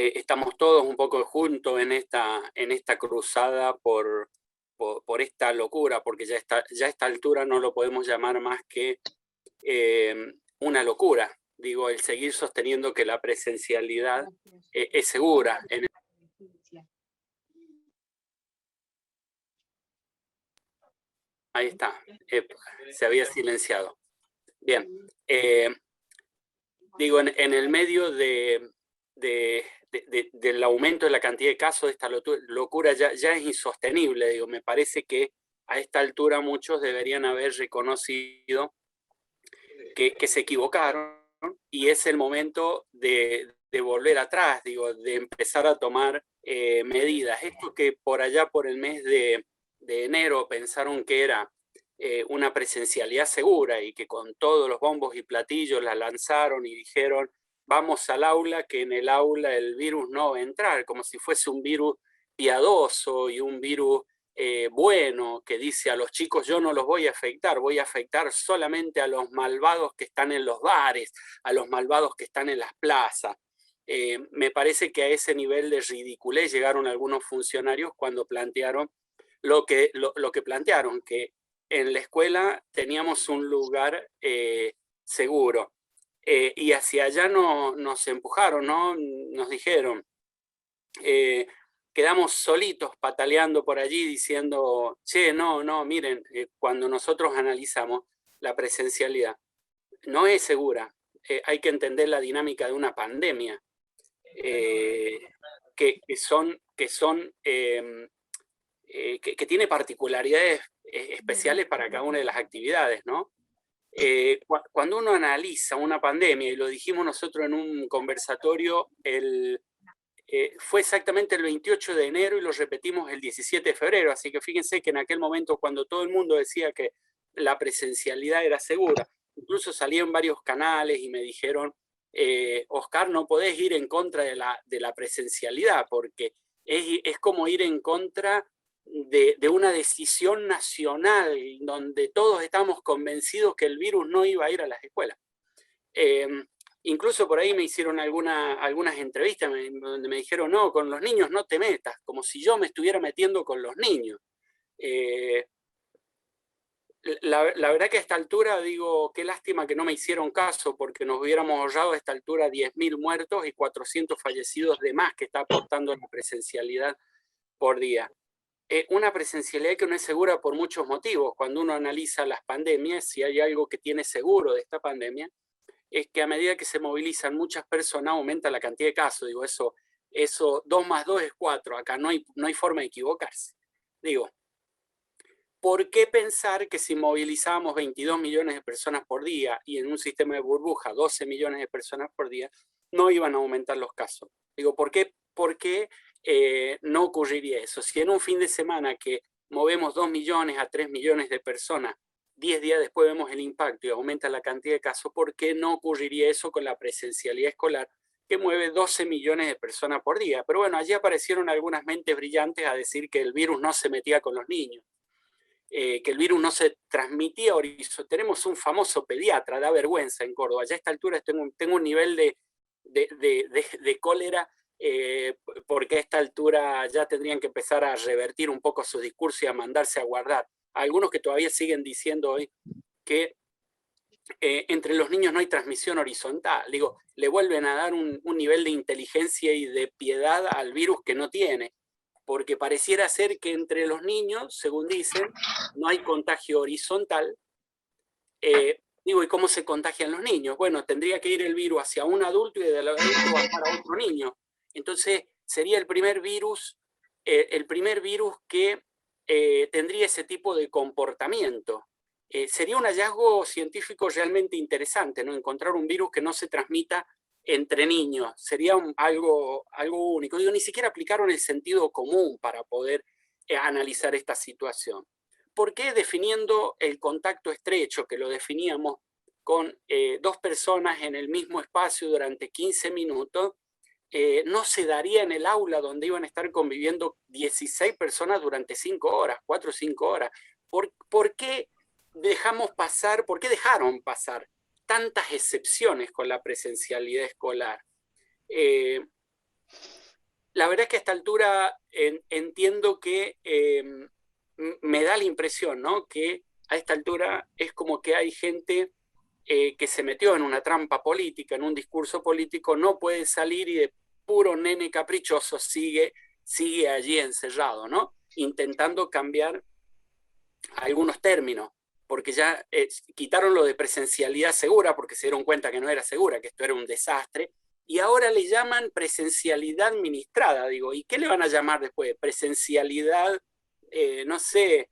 estamos todos un poco juntos en esta cruzada por esta locura, porque ya a esta altura no lo podemos llamar más que una locura. Digo, el seguir sosteniendo que la presencialidad es segura. Ahí está, se había silenciado. Bien, digo, en el medio del aumento de la cantidad de casos, esta locura ya es insostenible. Digo, me parece que a esta altura muchos deberían haber reconocido que se equivocaron, y es el momento de volver atrás, digo, de empezar a tomar medidas. Esto que por allá por el mes de enero pensaron que era una presencialidad segura y que con todos los bombos y platillos la lanzaron y dijeron vamos al aula, que en el aula el virus no va a entrar, como si fuese un virus piadoso y un virus bueno, que dice a los chicos yo no los voy a afectar solamente a los malvados que están en los bares, a los malvados que están en las plazas. Me parece que a ese nivel de ridiculez llegaron algunos funcionarios cuando plantearon lo que plantearon, que en la escuela teníamos un lugar seguro. Y hacia allá nos empujaron, ¿no? Nos dijeron, quedamos solitos pataleando por allí diciendo, che, no, miren, cuando nosotros analizamos la presencialidad, no es segura. Hay que entender la dinámica de una pandemia, que tiene particularidades especiales para cada una de las actividades, ¿no? Cuando uno analiza una pandemia, y lo dijimos nosotros en un conversatorio, fue exactamente el 28 de enero y lo repetimos el 17 de febrero, así que fíjense que en aquel momento cuando todo el mundo decía que la presencialidad era segura, incluso salieron varios canales y me dijeron, Oscar, no podés ir en contra de la presencialidad, porque es como ir en contra de una decisión nacional donde todos estamos convencidos que el virus no iba a ir a las escuelas. Incluso por ahí me hicieron algunas entrevistas donde me dijeron, no, con los niños no te metas, como si yo me estuviera metiendo con los niños. La verdad que a esta altura digo, qué lástima que no me hicieron caso, porque nos hubiéramos ahorrado a esta altura 10.000 muertos y 400 fallecidos de más que está aportando la presencialidad por día. Una presencialidad que no es segura por muchos motivos. Cuando uno analiza las pandemias, si hay algo que tiene seguro de esta pandemia, es que a medida que se movilizan muchas personas aumenta la cantidad de casos. Digo, eso 2 más 2 es 4, acá no hay forma de equivocarse. Digo, ¿por qué pensar que si movilizábamos 22 millones de personas por día y en un sistema de burbuja 12 millones de personas por día, no iban a aumentar los casos? Digo, ¿por qué no ocurriría eso? Si en un fin de semana que movemos 2 millones a 3 millones de personas, 10 días después vemos el impacto y aumenta la cantidad de casos, ¿por qué no ocurriría eso con la presencialidad escolar que mueve 12 millones de personas por día? Pero bueno, allí aparecieron algunas mentes brillantes a decir que el virus no se metía con los niños, que el virus no se transmitía horizontal. Tenemos un famoso pediatra, da vergüenza en Córdoba. Ya a esta altura tengo un nivel de cólera, porque a esta altura ya tendrían que empezar a revertir un poco su discurso y a mandarse a guardar. Algunos que todavía siguen diciendo hoy que entre los niños no hay transmisión horizontal. Digo, le vuelven a dar un nivel de inteligencia y de piedad al virus que no tiene, porque pareciera ser que entre los niños, según dicen, no hay contagio horizontal. Digo, ¿y cómo se contagian los niños? Bueno, tendría que ir el virus hacia un adulto y del adulto bajar a otro niño. Entonces, sería el primer virus que tendría ese tipo de comportamiento. Sería un hallazgo científico realmente interesante, ¿no? Encontrar un virus que no se transmita entre niños. Sería algo único. Digo, ni siquiera aplicaron el sentido común para poder analizar esta situación. ¿Por qué definiendo el contacto estrecho, que lo definíamos con 2 personas en el mismo espacio durante 15 minutos, no se daría en el aula donde iban a estar conviviendo 16 personas durante 5 horas, 4 o 5 horas? ¿Por qué dejaron pasar tantas excepciones con la presencialidad escolar? La verdad es que a esta altura entiendo que me da la impresión, ¿no?, que a esta altura es como que hay gente que se metió en una trampa política, en un discurso político, no puede salir y de puro nene caprichoso sigue allí encerrado, ¿no?, intentando cambiar algunos términos, porque ya quitaron lo de presencialidad segura, porque se dieron cuenta que no era segura, que esto era un desastre, y ahora le llaman presencialidad administrada, digo, ¿y qué le van a llamar después? Presencialidad, no sé,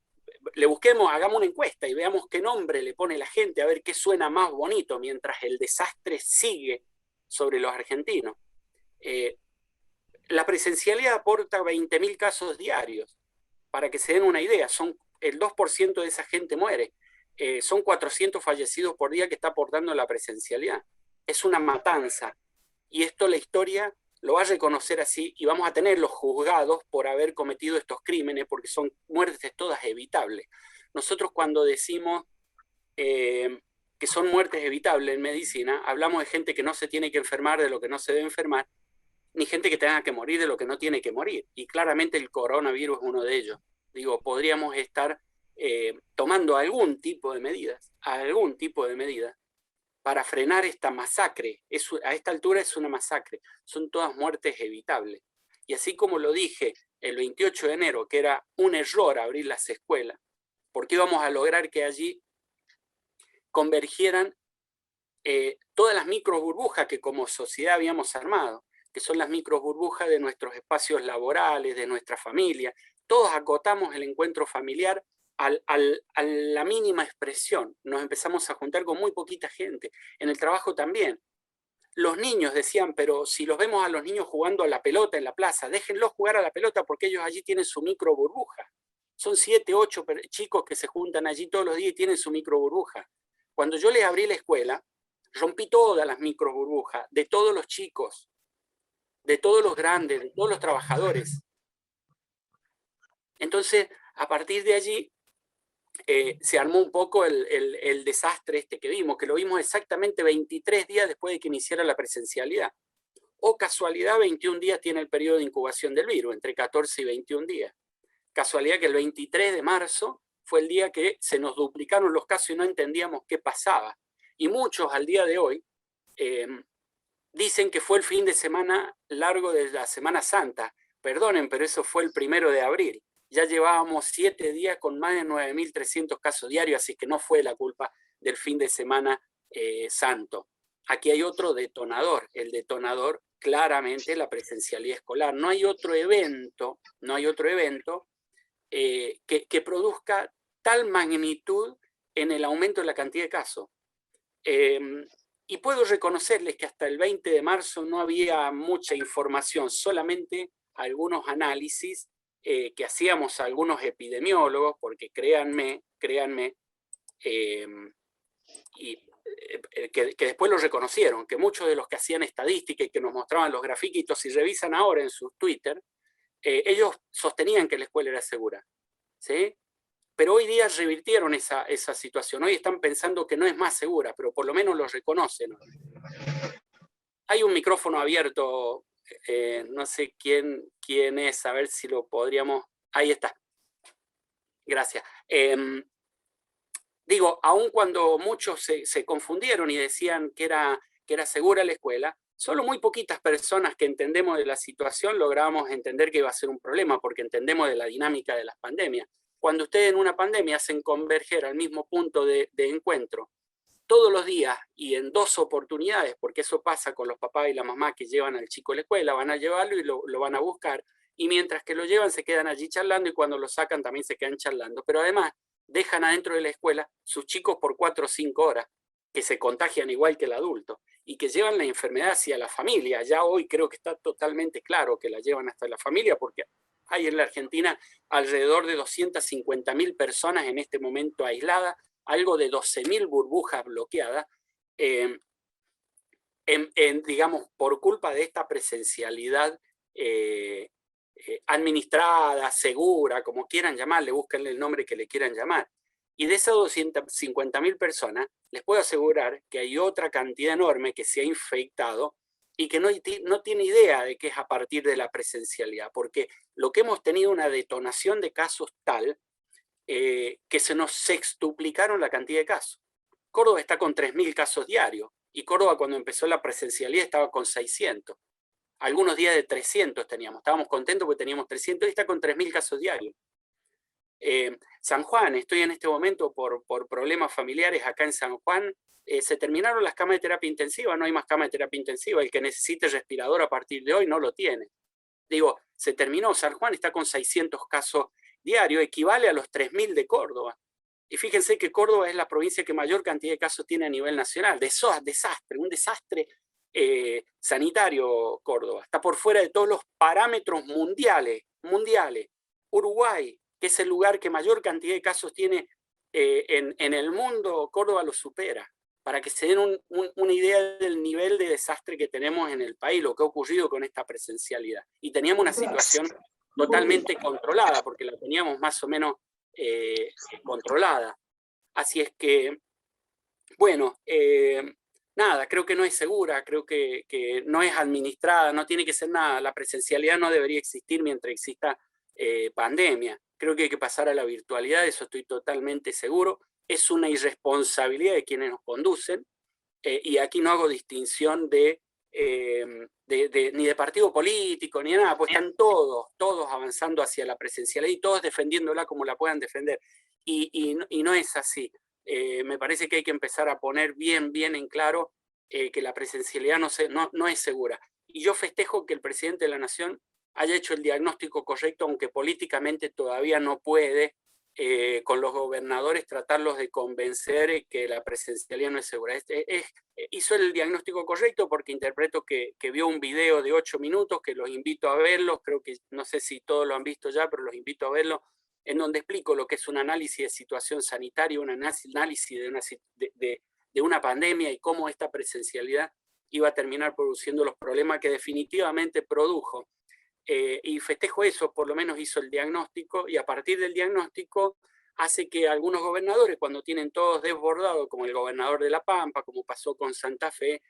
le busquemos, hagamos una encuesta y veamos qué nombre le pone la gente, a ver qué suena más bonito, mientras el desastre sigue sobre los argentinos. La presencialidad aporta 20.000 casos diarios, para que se den una idea, el 2% de esa gente muere. Son 400 fallecidos por día que está aportando la presencialidad. Es una matanza. Y esto la historia lo va a reconocer así, y vamos a tener los juzgados por haber cometido estos crímenes, porque son muertes todas evitables. Nosotros cuando decimos que son muertes evitables en medicina, hablamos de gente que no se tiene que enfermar de lo que no se debe enfermar, ni gente que tenga que morir de lo que no tiene que morir. Y claramente el coronavirus es uno de ellos. Digo, podríamos estar tomando algún tipo de medidas para frenar esta masacre. A esta altura es una masacre, son todas muertes evitables. Y así como lo dije el 28 de enero, que era un error abrir las escuelas, porque íbamos a lograr que allí convergieran todas las micro burbujas que como sociedad habíamos armado, que son las micro burbujas de nuestros espacios laborales, de nuestra familia. Todos acotamos el encuentro familiar a la mínima expresión. Nos empezamos a juntar con muy poquita gente. En el trabajo también. Los niños decían, pero si los vemos a los niños jugando a la pelota en la plaza, déjenlos jugar a la pelota porque ellos allí tienen su micro burbuja. Son 7, 8 chicos que se juntan allí todos los días y tienen su micro burbuja. Cuando yo les abrí la escuela, rompí todas las micro burbujas de todos los chicos, de todos los grandes, de todos los trabajadores. Entonces, a partir de allí, se armó un poco el desastre este que vimos, que lo vimos exactamente 23 días después de que iniciara la presencialidad. O casualidad, 21 días tiene el periodo de incubación del virus, entre 14 y 21 días. Casualidad que el 23 de marzo fue el día que se nos duplicaron los casos y no entendíamos qué pasaba. Y muchos al día de hoy dicen que fue el fin de semana largo de la Semana Santa. Perdonen, pero eso fue el 1 de abril. Ya llevábamos 7 días con más de 9.300 casos diarios, así que no fue la culpa del fin de semana santo. Aquí hay otro detonador. El detonador, claramente, la presencialidad escolar. No hay otro evento que produzca tal magnitud en el aumento de la cantidad de casos. Y puedo reconocerles que hasta el 20 de marzo no había mucha información, solamente algunos análisis que hacíamos algunos epidemiólogos, porque créanme, que después lo reconocieron, que muchos de los que hacían estadística y que nos mostraban los grafiquitos, si revisan ahora en sus Twitter, ellos sostenían que la escuela era segura, ¿sí? Pero hoy día revirtieron esa situación. Hoy están pensando que no es más segura, pero por lo menos lo reconocen. Hay un micrófono abierto, no sé quién es, a ver si lo podríamos... Ahí está. Gracias. Digo, aun cuando muchos se confundieron y decían que era segura la escuela, solo muy poquitas personas que entendemos de la situación logramos entender que iba a ser un problema, porque entendemos de la dinámica de las pandemias. Cuando ustedes en una pandemia hacen converger al mismo punto de encuentro todos los días y en 2 oportunidades, porque eso pasa con los papás y la mamá que llevan al chico a la escuela, van a llevarlo y lo van a buscar, y mientras que lo llevan se quedan allí charlando, y cuando lo sacan también se quedan charlando, pero además dejan adentro de la escuela sus chicos por 4 o 5 horas, que se contagian igual que el adulto, y que llevan la enfermedad hacia la familia. Ya hoy creo que está totalmente claro que la llevan hasta la familia, porque hay en la Argentina alrededor de 250.000 personas en este momento aisladas, algo de 12.000 burbujas bloqueadas, digamos, por culpa de esta presencialidad administrada, segura, como quieran llamarle, búsquenle el nombre que le quieran llamar. Y de esas 250.000 personas, les puedo asegurar que hay otra cantidad enorme que se ha infectado y que no tiene idea de qué es a partir de la presencialidad, porque lo que hemos tenido una detonación de casos tal que se nos sextuplicaron la cantidad de casos. Córdoba está con 3.000 casos diarios, y Córdoba cuando empezó la presencialidad estaba con 600. Algunos días de 300 teníamos, estábamos contentos porque teníamos 300 y está con 3.000 casos diarios. San Juan, estoy en este momento por problemas familiares acá en San Juan, se terminaron las camas de terapia intensiva, no hay más camas de terapia intensiva, el que necesite respirador a partir de hoy no lo tiene. Digo, se terminó, San Juan está con 600 casos diarios, equivale a los 3.000 de Córdoba. Y fíjense que Córdoba es la provincia que mayor cantidad de casos tiene a nivel nacional. Desastre, un desastre sanitario Córdoba. Está por fuera de todos los parámetros mundiales. Uruguay, que es el lugar que mayor cantidad de casos tiene en el mundo, Córdoba lo supera. Para que se den una idea del nivel de desastre que tenemos en el país, lo que ha ocurrido con esta presencialidad. Y teníamos una situación totalmente controlada, porque la teníamos más o menos controlada. Así es que, bueno, nada, creo que no es segura, creo que no es administrada, no tiene que ser nada. La presencialidad no debería existir mientras exista pandemia. Creo que hay que pasar a la virtualidad, eso estoy totalmente seguro. Es una irresponsabilidad de quienes nos conducen, y aquí no hago distinción ni de partido político, ni de nada, pues están todos avanzando hacia la presencialidad y todos defendiéndola como la puedan defender. Y no es así. Me parece que hay que empezar a poner bien en claro que la presencialidad no es segura. Y yo festejo que el presidente de la Nación haya hecho el diagnóstico correcto, aunque políticamente todavía no puede, con los gobernadores tratarlos de convencer que la presencialidad no es segura. Hizo el diagnóstico correcto porque interpreto que vio un video de 8 minutos, que los invito a verlos, creo que no sé si todos lo han visto ya, pero los invito a verlo, en donde explico lo que es un análisis de situación sanitaria, un análisis de una pandemia y cómo esta presencialidad iba a terminar produciendo los problemas que definitivamente produjo. Y festejo eso, por lo menos hizo el diagnóstico, y a partir del diagnóstico hace que algunos gobernadores, cuando tienen todos desbordados, como el gobernador de La Pampa, como pasó con Santa Fe,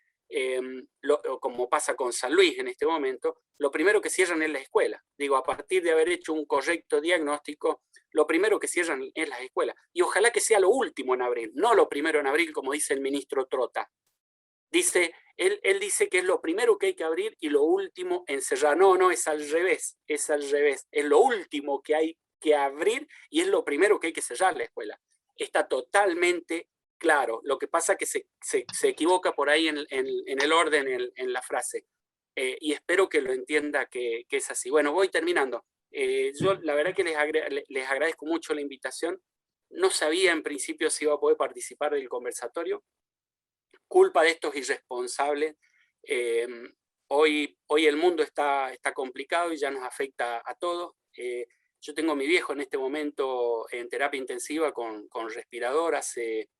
o como pasa con San Luis en este momento, lo primero que cierran es la escuela. Digo, a partir de haber hecho un correcto diagnóstico, lo primero que cierran es las escuelas. Y ojalá que sea lo último en abril, no lo primero en abril, como dice el ministro Trota. Él dice que es lo primero que hay que abrir y lo último en cerrar. No, es al revés, es lo último que hay que abrir y es lo primero que hay que cerrar la escuela. Está totalmente claro. Lo que pasa es que se equivoca por ahí en el orden, en la frase. Y espero que lo entienda que es así. Bueno, voy terminando. Yo la verdad que les agradezco mucho la invitación. No sabía en principio si iba a poder participar del conversatorio. Culpa de estos irresponsables. Hoy el mundo está complicado y ya nos afecta a todos. Yo tengo a mi viejo en este momento en terapia intensiva con respirador, hace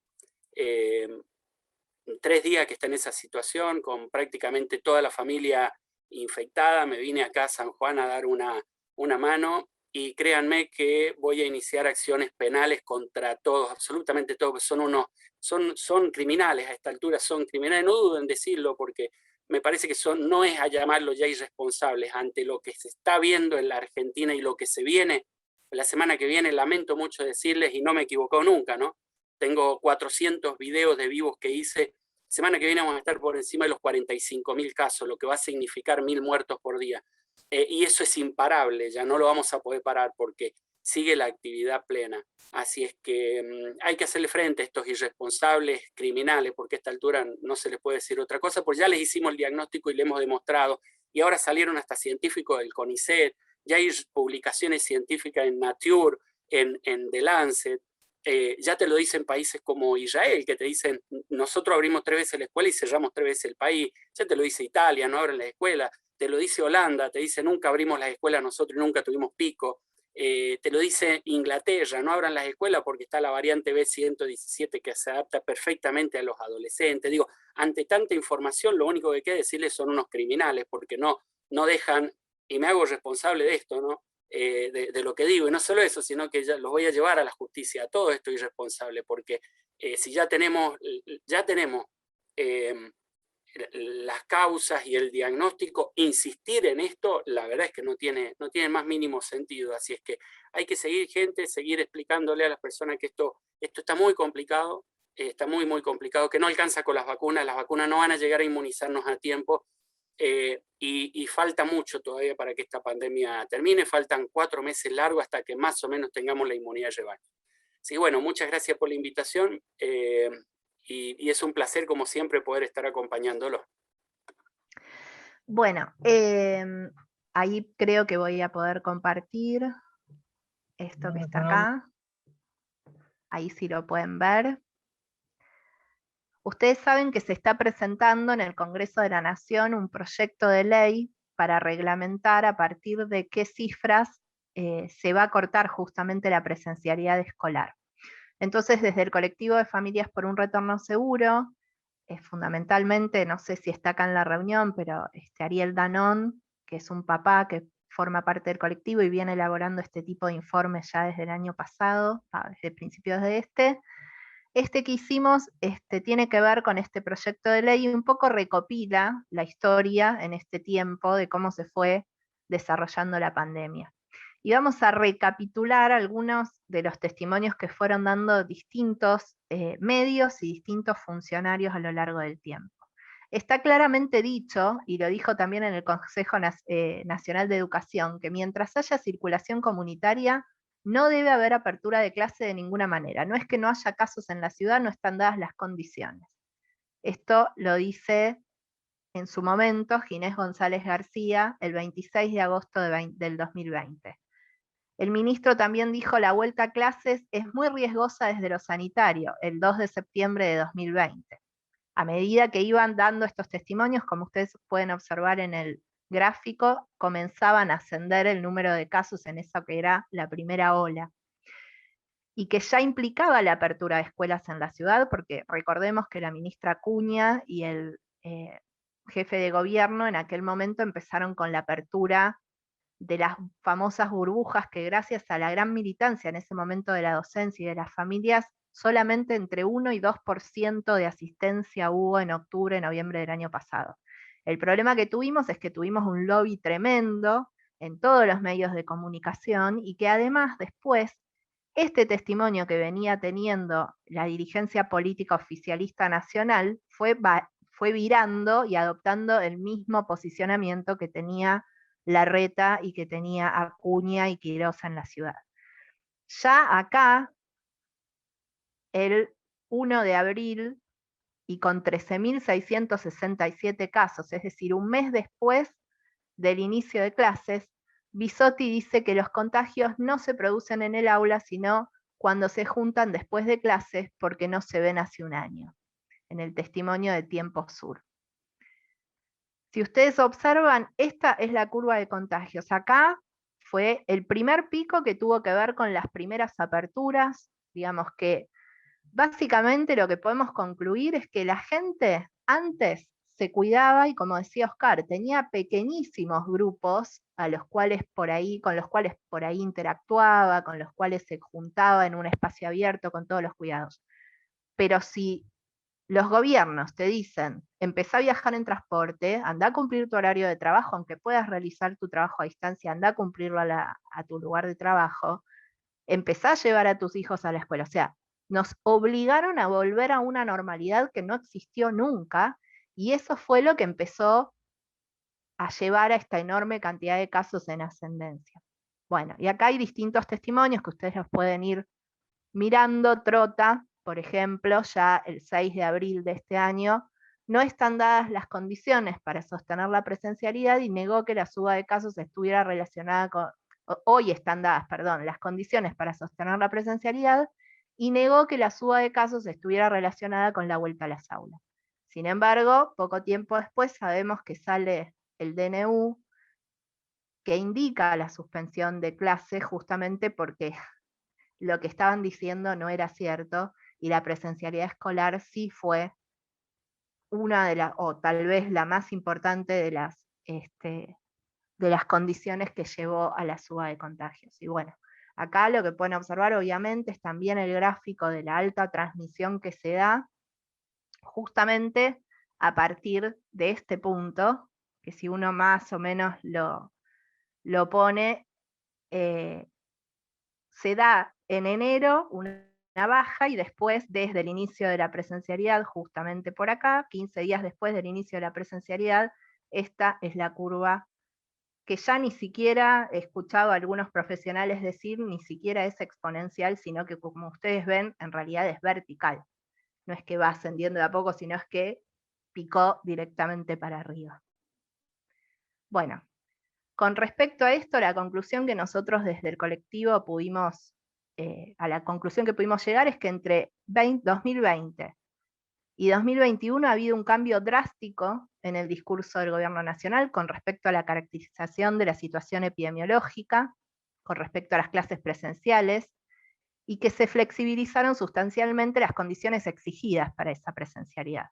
3 días que está en esa situación, con prácticamente toda la familia infectada. Me vine acá a San Juan a dar una mano, y créanme que voy a iniciar acciones penales contra todos, absolutamente todos, son criminales a esta altura, son criminales, no duden en decirlo, porque me parece que no es a llamarlos ya irresponsables ante lo que se está viendo en la Argentina y lo que se viene la semana que viene. Lamento mucho decirles, y no me he equivocado nunca, ¿no? Tengo 400 videos de vivos que hice. Semana que viene vamos a estar por encima de los 45.000 casos, lo que va a significar 1.000 muertos por día. Y eso es imparable, ya no lo vamos a poder parar porque sigue la actividad plena. Así es que hay que hacerle frente a estos irresponsables criminales, porque a esta altura no se les puede decir otra cosa, pues ya les hicimos el diagnóstico y le hemos demostrado, y ahora salieron hasta científicos del CONICET, ya hay publicaciones científicas en Nature, en The Lancet. Ya te lo dicen países como Israel, que te dicen, nosotros abrimos 3 veces la escuela y cerramos 3 veces el país. Ya te lo dice Italia, no abren las escuelas. Te lo dice Holanda, te dice, nunca abrimos las escuelas nosotros, nunca tuvimos pico. Te lo dice Inglaterra, no abran las escuelas porque está la variante B117 que se adapta perfectamente a los adolescentes. Digo, ante tanta información, lo único que queda decirles son unos criminales, porque no dejan, y me hago responsable de esto, ¿no? De lo que digo, y no solo eso, sino que ya los voy a llevar a la justicia, a todo esto irresponsable, porque si ya tenemos las causas y el diagnóstico, insistir en esto, la verdad es que no tiene más mínimo sentido. Así es que hay que seguir, gente, seguir explicándole a las personas que esto está muy complicado, muy complicado, que no alcanza con las vacunas no van a llegar a inmunizarnos a tiempo, y falta mucho todavía para que esta pandemia termine, faltan 4 meses largos hasta que más o menos tengamos la inmunidad de rebaño. Sí, bueno, muchas gracias por la invitación. Y es un placer, como siempre, poder estar acompañándolo. Bueno, ahí creo que voy a poder compartir esto que está acá. Ahí sí lo pueden ver. Ustedes saben que se está presentando en el Congreso de la Nación un proyecto de ley para reglamentar a partir de qué cifras se va a cortar justamente la presencialidad escolar. Entonces, desde el colectivo de Familias por un Retorno Seguro, fundamentalmente, no sé si está acá en la reunión, pero Ariel Danón, que es un papá que forma parte del colectivo y viene elaborando este tipo de informes ya desde el año pasado, desde principios de este que hicimos tiene que ver con este proyecto de ley y un poco recopila la historia en este tiempo de cómo se fue desarrollando la pandemia. Y vamos a recapitular algunos de los testimonios que fueron dando distintos medios y distintos funcionarios a lo largo del tiempo. Está claramente dicho, y lo dijo también en el Consejo Nacional de Educación, que mientras haya circulación comunitaria, no debe haber apertura de clase de ninguna manera. No es que no haya casos en la ciudad, no están dadas las condiciones. Esto lo dice en su momento Ginés González García el 26 de agosto del 2020. El ministro también dijo la vuelta a clases es muy riesgosa desde lo sanitario, el 2 de septiembre de 2020. A medida que iban dando estos testimonios, como ustedes pueden observar en el gráfico, comenzaban a ascender el número de casos en eso que era la primera ola, y que ya implicaba la apertura de escuelas en la ciudad, porque recordemos que la ministra Acuña y el jefe de gobierno en aquel momento empezaron con la apertura de las famosas burbujas que gracias a la gran militancia en ese momento de la docencia y de las familias, solamente entre 1 y 2% de asistencia hubo en octubre, noviembre del año pasado. El problema que tuvimos es que tuvimos un lobby tremendo en todos los medios de comunicación y que además después este testimonio que venía teniendo la dirigencia política oficialista nacional fue virando y adoptando el mismo posicionamiento que tenía Larreta y que tenía Acuña y Quirosa en la ciudad. Ya acá, el 1 de abril, y con 13.667 casos, es decir, un mes después del inicio de clases, Bisotti dice que los contagios no se producen en el aula, sino cuando se juntan después de clases porque no se ven hace un año, en el testimonio de Tiempo Sur. Si ustedes observan, esta es la curva de contagios. Acá fue el primer pico que tuvo que ver con las primeras aperturas. Digamos que básicamente lo que podemos concluir es que la gente antes se cuidaba y, como decía Oscar, tenía pequeñísimos grupos con los cuales por ahí interactuaba, con los cuales se juntaba en un espacio abierto con todos los cuidados. Pero si los gobiernos te dicen, empezá a viajar en transporte, anda a cumplir tu horario de trabajo, aunque puedas realizar tu trabajo a distancia, anda a cumplirlo a tu lugar de trabajo, empezá a llevar a tus hijos a la escuela. O sea, nos obligaron a volver a una normalidad que no existió nunca, y eso fue lo que empezó a llevar a esta enorme cantidad de casos en ascendencia. Bueno, y acá hay distintos testimonios que ustedes los pueden ir mirando. Trota, por ejemplo, ya el 6 de abril de este año, no están dadas las condiciones para sostener la presencialidad y negó que la suba de casos estuviera relacionada con, hoy están dadas, perdón, las condiciones para sostener la presencialidad y negó que la suba de casos estuviera relacionada con la vuelta a las aulas. Sin embargo, poco tiempo después sabemos que sale el DNU que indica la suspensión de clases justamente porque lo que estaban diciendo no era cierto y la presencialidad escolar sí fue una de las, o tal vez la más importante de las condiciones que llevó a la suba de contagios. Y bueno, acá lo que pueden observar obviamente es también el gráfico de la alta transmisión que se da justamente a partir de este punto, que si uno más o menos lo pone, se da en enero una baja y después, desde el inicio de la presencialidad, justamente por acá, 15 días después del inicio de la presencialidad, esta es la curva que ya ni siquiera he escuchado a algunos profesionales decir, ni siquiera es exponencial, sino que como ustedes ven, en realidad es vertical. No es que va ascendiendo de a poco, sino es que picó directamente para arriba. Bueno, con respecto a esto, la conclusión que nosotros desde el colectivo pudimos, a la conclusión que pudimos llegar es que entre 2020 y 2021 ha habido un cambio drástico en el discurso del gobierno nacional con respecto a la caracterización de la situación epidemiológica, con respecto a las clases presenciales, y que se flexibilizaron sustancialmente las condiciones exigidas para esa presencialidad.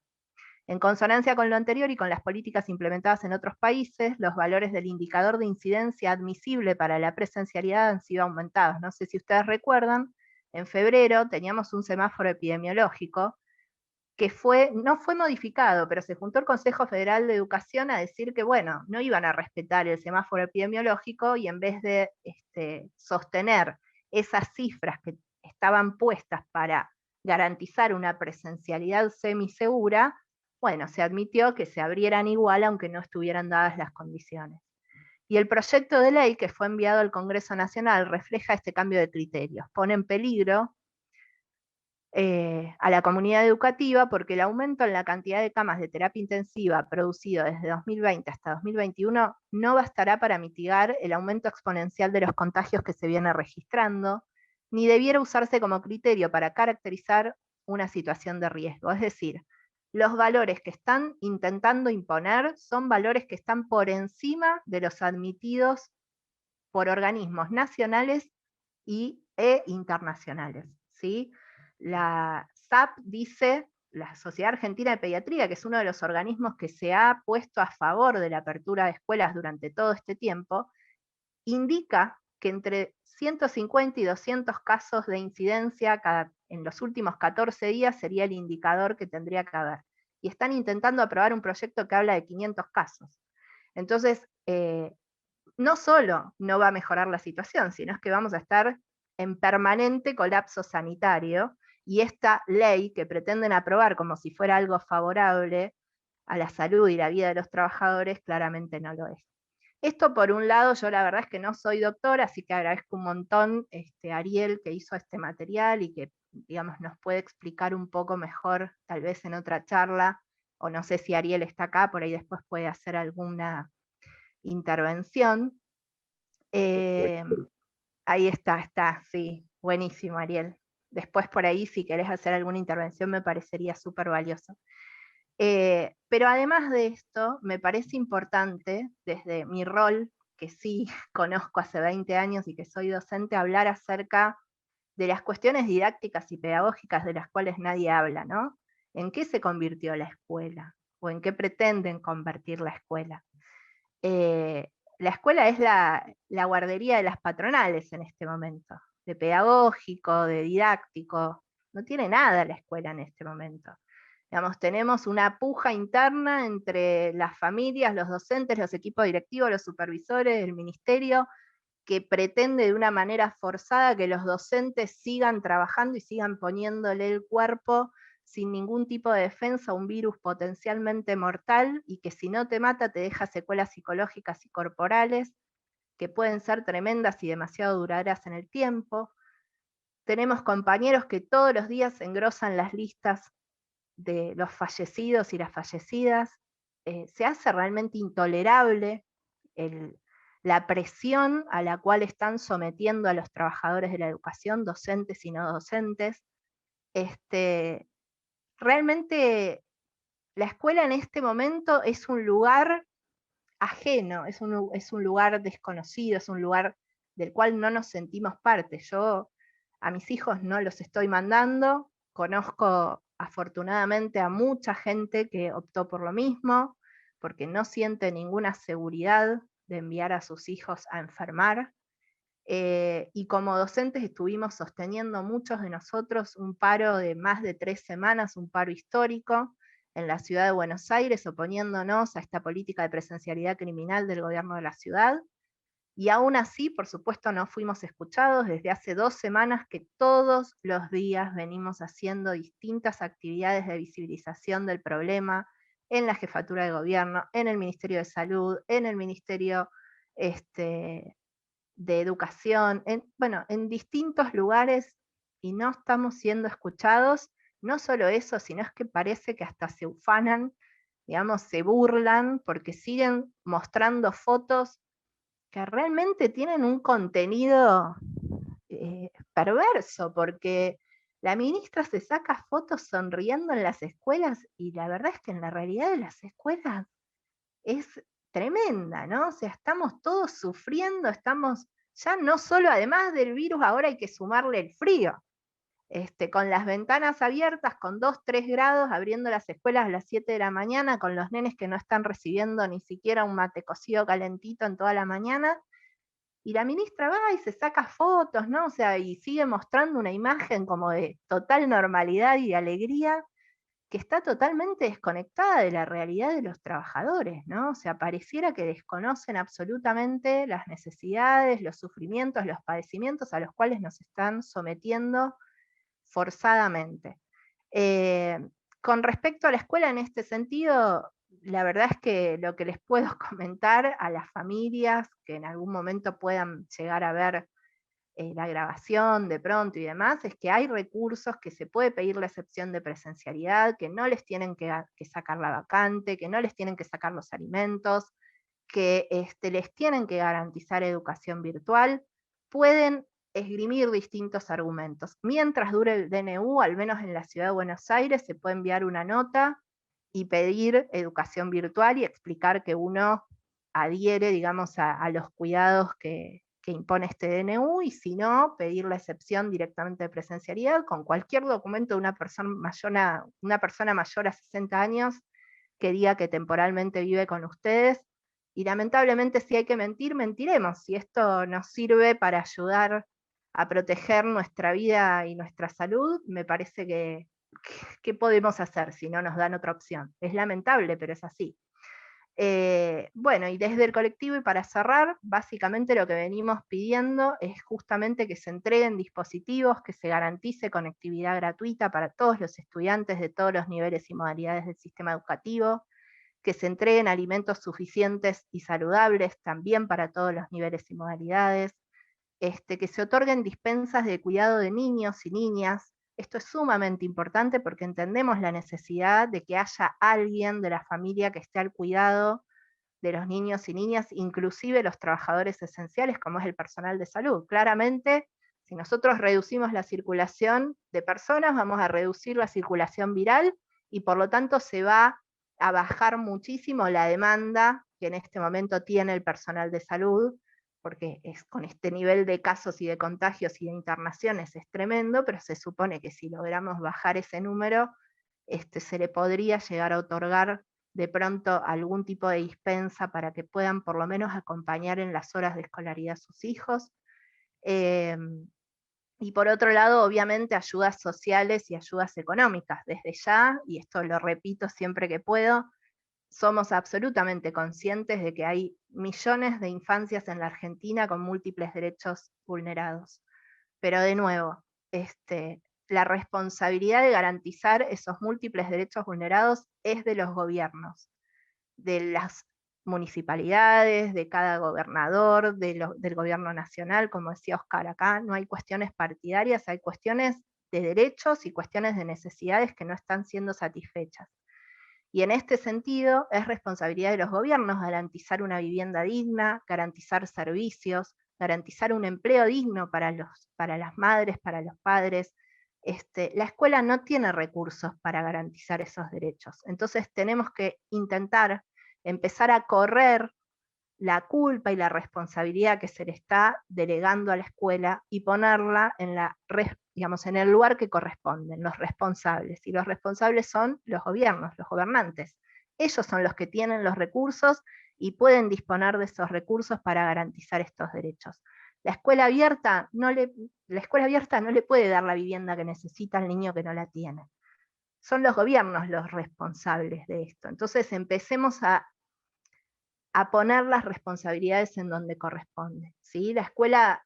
En consonancia con lo anterior y con las políticas implementadas en otros países, los valores del indicador de incidencia admisible para la presencialidad han sido aumentados. No sé si ustedes recuerdan, en febrero teníamos un semáforo epidemiológico que no fue modificado, pero se juntó el Consejo Federal de Educación a decir que, bueno, no iban a respetar el semáforo epidemiológico y en vez de sostener esas cifras que estaban puestas para garantizar una presencialidad semisegura, bueno, se admitió que se abrieran igual aunque no estuvieran dadas las condiciones. Y el proyecto de ley que fue enviado al Congreso Nacional refleja este cambio de criterios, pone en peligro a la comunidad educativa porque el aumento en la cantidad de camas de terapia intensiva producido desde 2020 hasta 2021 no bastará para mitigar el aumento exponencial de los contagios que se viene registrando, ni debiera usarse como criterio para caracterizar una situación de riesgo. Es decir, los valores que están intentando imponer son valores que están por encima de los admitidos por organismos nacionales e internacionales, ¿sí? La SAP dice, la Sociedad Argentina de Pediatría, que es uno de los organismos que se ha puesto a favor de la apertura de escuelas durante todo este tiempo, indica que entre 150 y 200 casos de incidencia en los últimos 14 días sería el indicador que tendría que haber. Y están intentando aprobar un proyecto que habla de 500 casos. Entonces, no solo no va a mejorar la situación, sino es que vamos a estar en permanente colapso sanitario, y esta ley que pretenden aprobar como si fuera algo favorable a la salud y la vida de los trabajadores, claramente no lo es. Esto por un lado, yo la verdad es que no soy doctora, así que agradezco un montón a Ariel que hizo este material y que, digamos, nos puede explicar un poco mejor, tal vez en otra charla, o no sé si Ariel está acá, por ahí después puede hacer alguna intervención. Ahí está, sí, buenísimo, Ariel. Después por ahí, si querés hacer alguna intervención, me parecería súper valioso. Pero además de esto, me parece importante, desde mi rol, que sí conozco hace 20 años y que soy docente, hablar acerca de las cuestiones didácticas y pedagógicas de las cuales nadie habla, ¿no? ¿En qué se convirtió la escuela? ¿O en qué pretenden convertir la escuela? La escuela es la guardería de las patronales en este momento, de pedagógico, de didáctico, no tiene nada la escuela en este momento. Digamos, tenemos una puja interna entre las familias, los docentes, los equipos directivos, los supervisores, el ministerio, que pretende de una manera forzada que los docentes sigan trabajando y sigan poniéndole el cuerpo sin ningún tipo de defensa a un virus potencialmente mortal y que si no te mata te deja secuelas psicológicas y corporales que pueden ser tremendas y demasiado duraderas en el tiempo. Tenemos compañeros que todos los días engrosan las listas de los fallecidos y las fallecidas. Se hace realmente intolerable la presión a la cual están sometiendo a los trabajadores de la educación, docentes y no docentes. Realmente la escuela en este momento es un lugar ajeno, es un lugar desconocido, es un lugar del cual no nos sentimos parte. Yo a mis hijos no los estoy mandando, conozco afortunadamente a mucha gente que optó por lo mismo, porque no siente ninguna seguridad de enviar a sus hijos a enfermar. Y como docentes estuvimos sosteniendo muchos de nosotros un paro de más de 3 semanas, un paro histórico, en la ciudad de Buenos Aires oponiéndonos a esta política de presencialidad criminal del gobierno de la ciudad, y aún así, por supuesto, no fuimos escuchados desde hace 2 semanas que todos los días venimos haciendo distintas actividades de visibilización del problema en la jefatura de gobierno, en el Ministerio de Salud, en el Ministerio de Educación, en distintos lugares, y no estamos siendo escuchados. No solo eso, sino es que parece que hasta se ufanan, digamos, se burlan, porque siguen mostrando fotos que realmente tienen un contenido perverso, porque la ministra se saca fotos sonriendo en las escuelas, y la verdad es que en la realidad de las escuelas es tremenda, ¿no? O sea, estamos todos sufriendo, estamos ya no solo, además del virus, ahora hay que sumarle el frío. Con las ventanas abiertas, con 2, 3 grados, abriendo las escuelas a las 7 de la mañana, con los nenes que no están recibiendo ni siquiera un mate cocido calentito en toda la mañana, y la ministra va y se saca fotos, ¿no? O sea, y sigue mostrando una imagen como de total normalidad y de alegría, que está totalmente desconectada de la realidad de los trabajadores, ¿no? O sea, pareciera que desconocen absolutamente las necesidades, los sufrimientos, los padecimientos a los cuales nos están sometiendo forzadamente. Con respecto a la escuela en este sentido, la verdad es que lo que les puedo comentar a las familias que en algún momento puedan llegar a ver la grabación de pronto y demás, es que hay recursos, que se puede pedir la excepción de presencialidad, que no les tienen que sacar la vacante, que no les tienen que sacar los alimentos, que les tienen que garantizar educación virtual. Pueden esgrimir distintos argumentos. Mientras dure el DNU, al menos en la ciudad de Buenos Aires, se puede enviar una nota y pedir educación virtual y explicar que uno adhiere, digamos, a los cuidados que impone este DNU, y si no, pedir la excepción directamente de presencialidad con cualquier documento de una persona mayor a 60 años que diga que temporalmente vive con ustedes. Y lamentablemente, si hay que mentir, mentiremos. Si esto nos sirve para ayudar a proteger nuestra vida y nuestra salud, me parece que ¿qué podemos hacer si no nos dan otra opción? Es lamentable, pero es así. Bueno, y desde el colectivo, y para cerrar, básicamente lo que venimos pidiendo es justamente que se entreguen dispositivos, que se garantice conectividad gratuita para todos los estudiantes de todos los niveles y modalidades del sistema educativo, que se entreguen alimentos suficientes y saludables también para todos los niveles y modalidades, que se otorguen dispensas de cuidado de niños y niñas. Esto es sumamente importante porque entendemos la necesidad de que haya alguien de la familia que esté al cuidado de los niños y niñas, inclusive los trabajadores esenciales, como es el personal de salud. Claramente, si nosotros reducimos la circulación de personas, vamos a reducir la circulación viral, y por lo tanto se va a bajar muchísimo la demanda que en este momento tiene el personal de salud, porque con este nivel de casos y de contagios y de internaciones es tremendo, pero se supone que si logramos bajar ese número, se le podría llegar a otorgar de pronto algún tipo de dispensa para que puedan por lo menos acompañar en las horas de escolaridad a sus hijos. Y por otro lado, obviamente, ayudas sociales y ayudas económicas. Desde ya, y esto lo repito siempre que puedo, somos absolutamente conscientes de que hay millones de infancias en la Argentina con múltiples derechos vulnerados. Pero de nuevo, la responsabilidad de garantizar esos múltiples derechos vulnerados es de los gobiernos, de las municipalidades, de cada gobernador, del gobierno nacional. Como decía Oscar, acá no hay cuestiones partidarias, hay cuestiones de derechos y cuestiones de necesidades que no están siendo satisfechas. Y en este sentido, es responsabilidad de los gobiernos garantizar una vivienda digna, garantizar servicios, garantizar un empleo digno para las madres, para los padres. La escuela no tiene recursos para garantizar esos derechos. Entonces tenemos que intentar empezar a correr la culpa y la responsabilidad que se le está delegando a la escuela y ponerla en el lugar que corresponden, los responsables. Y los responsables son los gobiernos, los gobernantes. Ellos son los que tienen los recursos y pueden disponer de esos recursos para garantizar estos derechos. La escuela abierta no le puede dar la vivienda que necesita al niño que no la tiene. son los gobiernos los responsables de esto. Entonces empecemos a poner las responsabilidades en donde corresponde, ¿sí? La escuela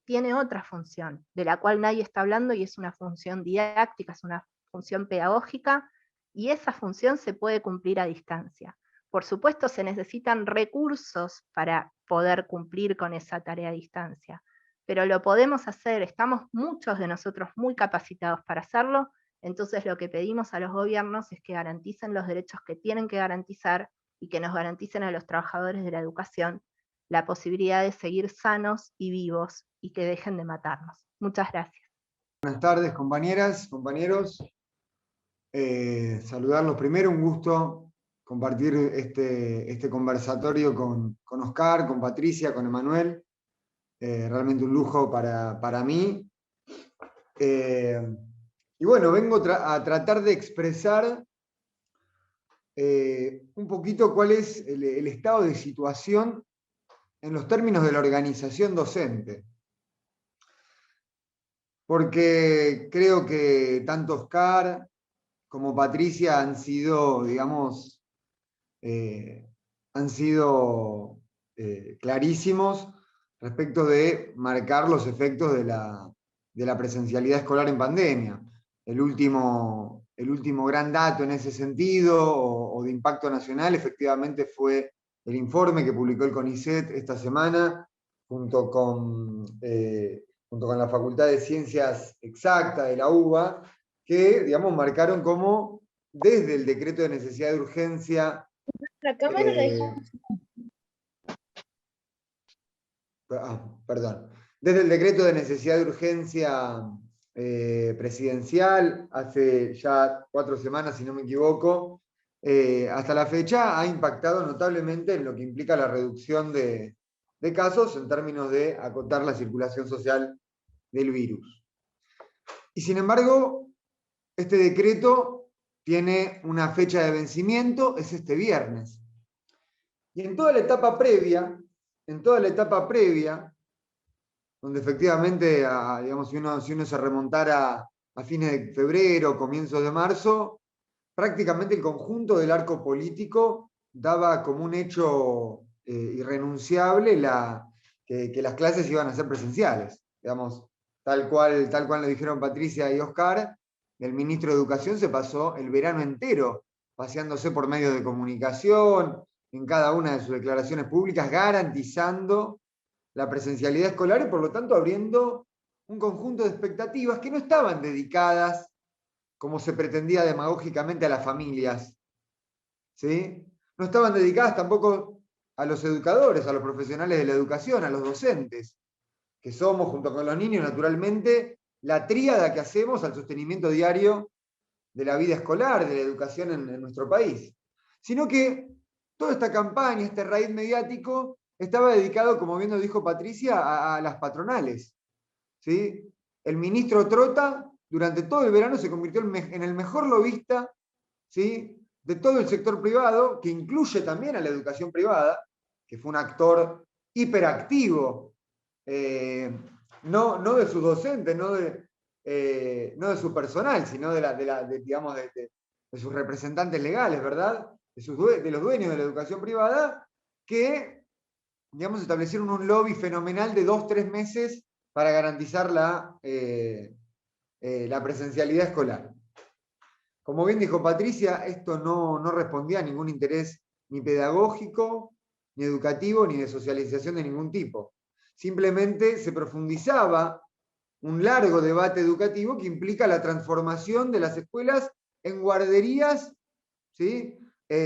tiene otra función, de la cual nadie está hablando, y es una función didáctica, es una función pedagógica, y esa función se puede cumplir a distancia. Por supuesto, se necesitan recursos para poder cumplir con esa tarea a distancia, pero lo podemos hacer, estamos muchos de nosotros muy capacitados para hacerlo. Entonces lo que pedimos a los gobiernos es que garanticen los derechos que tienen que garantizar, y que nos garanticen a los trabajadores de la educación la posibilidad de seguir sanos y vivos, y que dejen de matarnos. Muchas gracias. Buenas tardes, compañeras, compañeros. Saludarlos primero, un gusto compartir este conversatorio con Oscar, con Patricia, con Emanuel. Realmente un lujo para mí. Y bueno, vengo a tratar de expresar un poquito cuál es el estado de situación en los términos de la organización docente. Porque creo que tanto Oscar como Patricia han sido, digamos, clarísimos respecto de marcar los efectos de la presencialidad escolar en pandemia. El último gran dato en ese sentido, o de impacto nacional, efectivamente fue el informe que publicó el CONICET esta semana, junto con la Facultad de Ciencias Exactas de la UBA, que, digamos, marcaron cómo desde el decreto de necesidad de urgencia perdón. Desde el decreto de necesidad de urgencia presidencial, hace ya 4 semanas, si no me equivoco, hasta la fecha ha impactado notablemente en lo que implica la reducción de casos en términos de acotar la circulación social del virus. Y sin embargo, este decreto tiene una fecha de vencimiento, es este viernes. Y en toda la etapa previa, donde efectivamente, digamos, si uno se remontara a fines de febrero, comienzos de marzo, prácticamente el conjunto del arco político daba como un hecho irrenunciable que las clases iban a ser presenciales. Digamos, tal cual lo dijeron Patricia y Oscar, el ministro de Educación se pasó el verano entero paseándose por medios de comunicación, en cada una de sus declaraciones públicas, garantizando la presencialidad escolar y por lo tanto abriendo un conjunto de expectativas que no estaban dedicadas, como se pretendía demagógicamente, a las familias, ¿sí? No estaban dedicadas tampoco a los educadores, a los profesionales de la educación, a los docentes, que somos, junto con los niños, naturalmente, la tríada que hacemos al sostenimiento diario de la vida escolar, de la educación en nuestro país. Sino que toda esta campaña, este raíz mediático, estaba dedicado, como bien lo dijo Patricia, a las patronales, ¿sí? El ministro Trota, durante todo el verano, se convirtió en el mejor lobista, ¿sí?, de todo el sector privado, que incluye también a la educación privada, que fue un actor hiperactivo, no de sus docentes, no de su personal, sino de sus representantes legales, ¿verdad? De los dueños de la educación privada, que, digamos, establecieron un lobby fenomenal de 2-3 meses para garantizar la presencialidad escolar. Como bien dijo Patricia, esto no respondía a ningún interés ni pedagógico, ni educativo, ni de socialización de ningún tipo. Simplemente se profundizaba un largo debate educativo que implica la transformación de las escuelas en guarderías, ¿sí?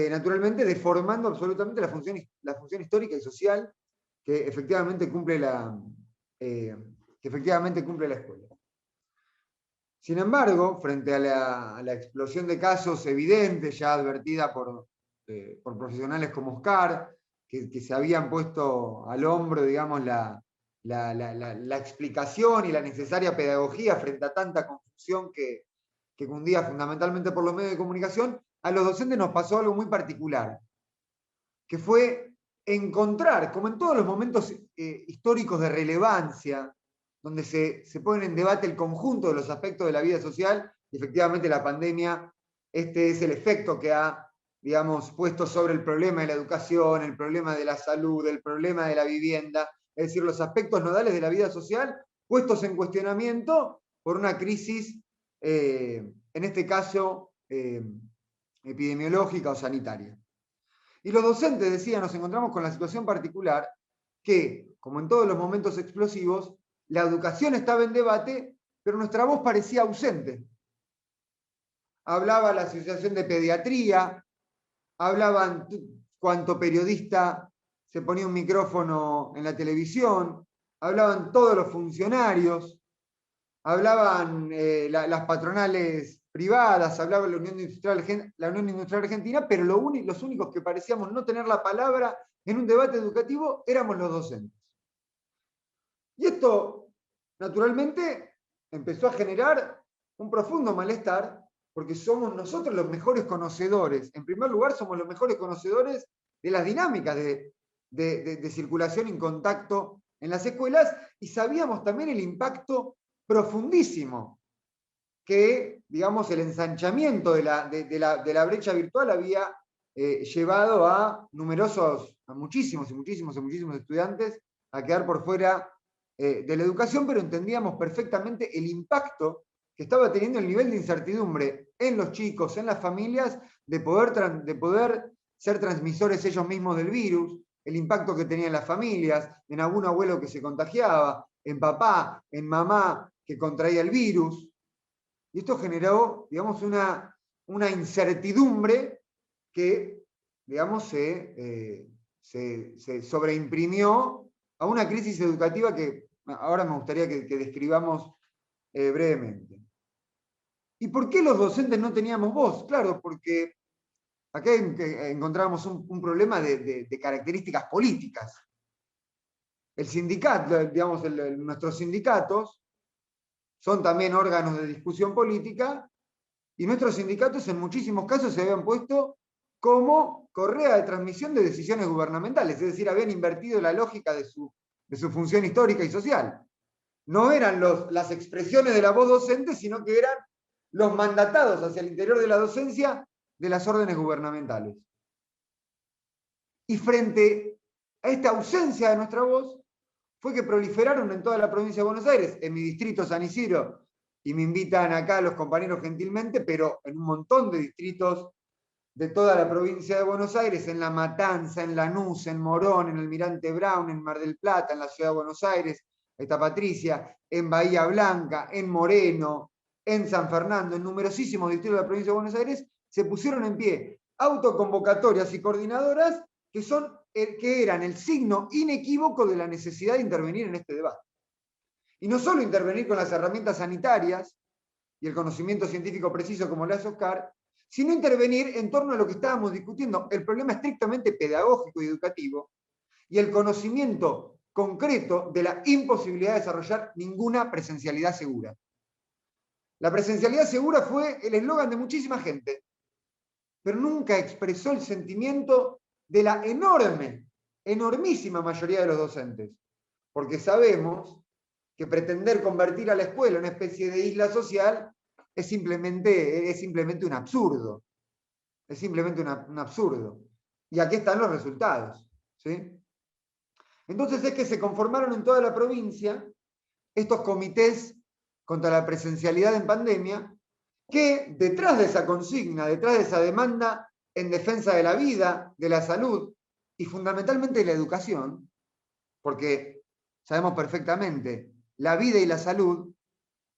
Naturalmente deformando absolutamente la función histórica y social que efectivamente cumple la escuela. Sin embargo, frente a la explosión de casos evidente, ya advertida por profesionales como Oscar, que se habían puesto al hombro, digamos, la explicación y la necesaria pedagogía frente a tanta confusión que cundía fundamentalmente por los medios de comunicación, a los docentes nos pasó algo muy particular, que fue encontrar, como en todos los momentos históricos de relevancia, donde se pone en debate el conjunto de los aspectos de la vida social, y efectivamente la pandemia este es el efecto que ha, digamos, puesto sobre el problema de la educación, el problema de la salud, el problema de la vivienda, es decir, los aspectos nodales de la vida social puestos en cuestionamiento por una crisis, en este caso, epidemiológica o sanitaria. Y los docentes decían, nos encontramos con la situación particular que, como en todos los momentos explosivos, la educación estaba en debate, pero nuestra voz parecía ausente. Hablaba la Asociación de Pediatría, hablaban cuanto periodista se ponía un micrófono en la televisión, hablaban todos los funcionarios, hablaban las patronales privadas, hablaba la Unión Industrial Argentina, pero los únicos que parecíamos no tener la palabra en un debate educativo éramos los docentes. Y esto, naturalmente, empezó a generar un profundo malestar, porque somos nosotros los mejores conocedores. En primer lugar, somos los mejores conocedores de las dinámicas de circulación y contacto en las escuelas, y sabíamos también el impacto profundísimo que, digamos, el ensanchamiento de la brecha virtual había llevado a muchísimos estudiantes a quedar por fuera de la educación, pero entendíamos perfectamente el impacto que estaba teniendo el nivel de incertidumbre en los chicos, en las familias, de poder ser transmisores ellos mismos del virus, el impacto que tenían las familias, en algún abuelo que se contagiaba, en papá, en mamá que contraía el virus. Y esto generó, digamos, una incertidumbre que, digamos, se sobreimprimió a una crisis educativa que ahora me gustaría que describamos brevemente. ¿Y por qué los docentes no teníamos voz? Claro, porque acá encontramos un problema de características políticas. El sindicato, digamos, nuestros sindicatos son también órganos de discusión política, y nuestros sindicatos en muchísimos casos se habían puesto como correa de transmisión de decisiones gubernamentales, es decir, habían invertido la lógica de su función histórica y social. No eran las expresiones de la voz docente, sino que eran los mandatados hacia el interior de la docencia de las órdenes gubernamentales. Y frente a esta ausencia de nuestra voz, fue que proliferaron en toda la provincia de Buenos Aires, en mi distrito San Isidro, y me invitan acá los compañeros gentilmente, pero en un montón de distritos de toda la provincia de Buenos Aires, en La Matanza, en Lanús, en Morón, en Almirante Brown, en Mar del Plata, en la ciudad de Buenos Aires, está Patricia, en Bahía Blanca, en Moreno, en San Fernando, en numerosísimos distritos de la provincia de Buenos Aires, se pusieron en pie autoconvocatorias y coordinadoras que eran el signo inequívoco de la necesidad de intervenir en este debate. Y no solo intervenir con las herramientas sanitarias y el conocimiento científico preciso como lo hace Oscar, sino intervenir en torno a lo que estábamos discutiendo, el problema estrictamente pedagógico y educativo, y el conocimiento concreto de la imposibilidad de desarrollar ninguna presencialidad segura. La presencialidad segura fue el eslogan de muchísima gente, pero nunca expresó el sentimiento de la enormísima mayoría de los docentes, porque sabemos que pretender convertir a la escuela en una especie de isla social es simplemente un absurdo. Es simplemente un absurdo. Y aquí están los resultados, ¿sí? Entonces es que se conformaron en toda la provincia estos comités contra la presencialidad en pandemia, que detrás de esa consigna, detrás de esa demanda en defensa de la vida, de la salud y fundamentalmente de la educación, porque sabemos perfectamente, la vida y la salud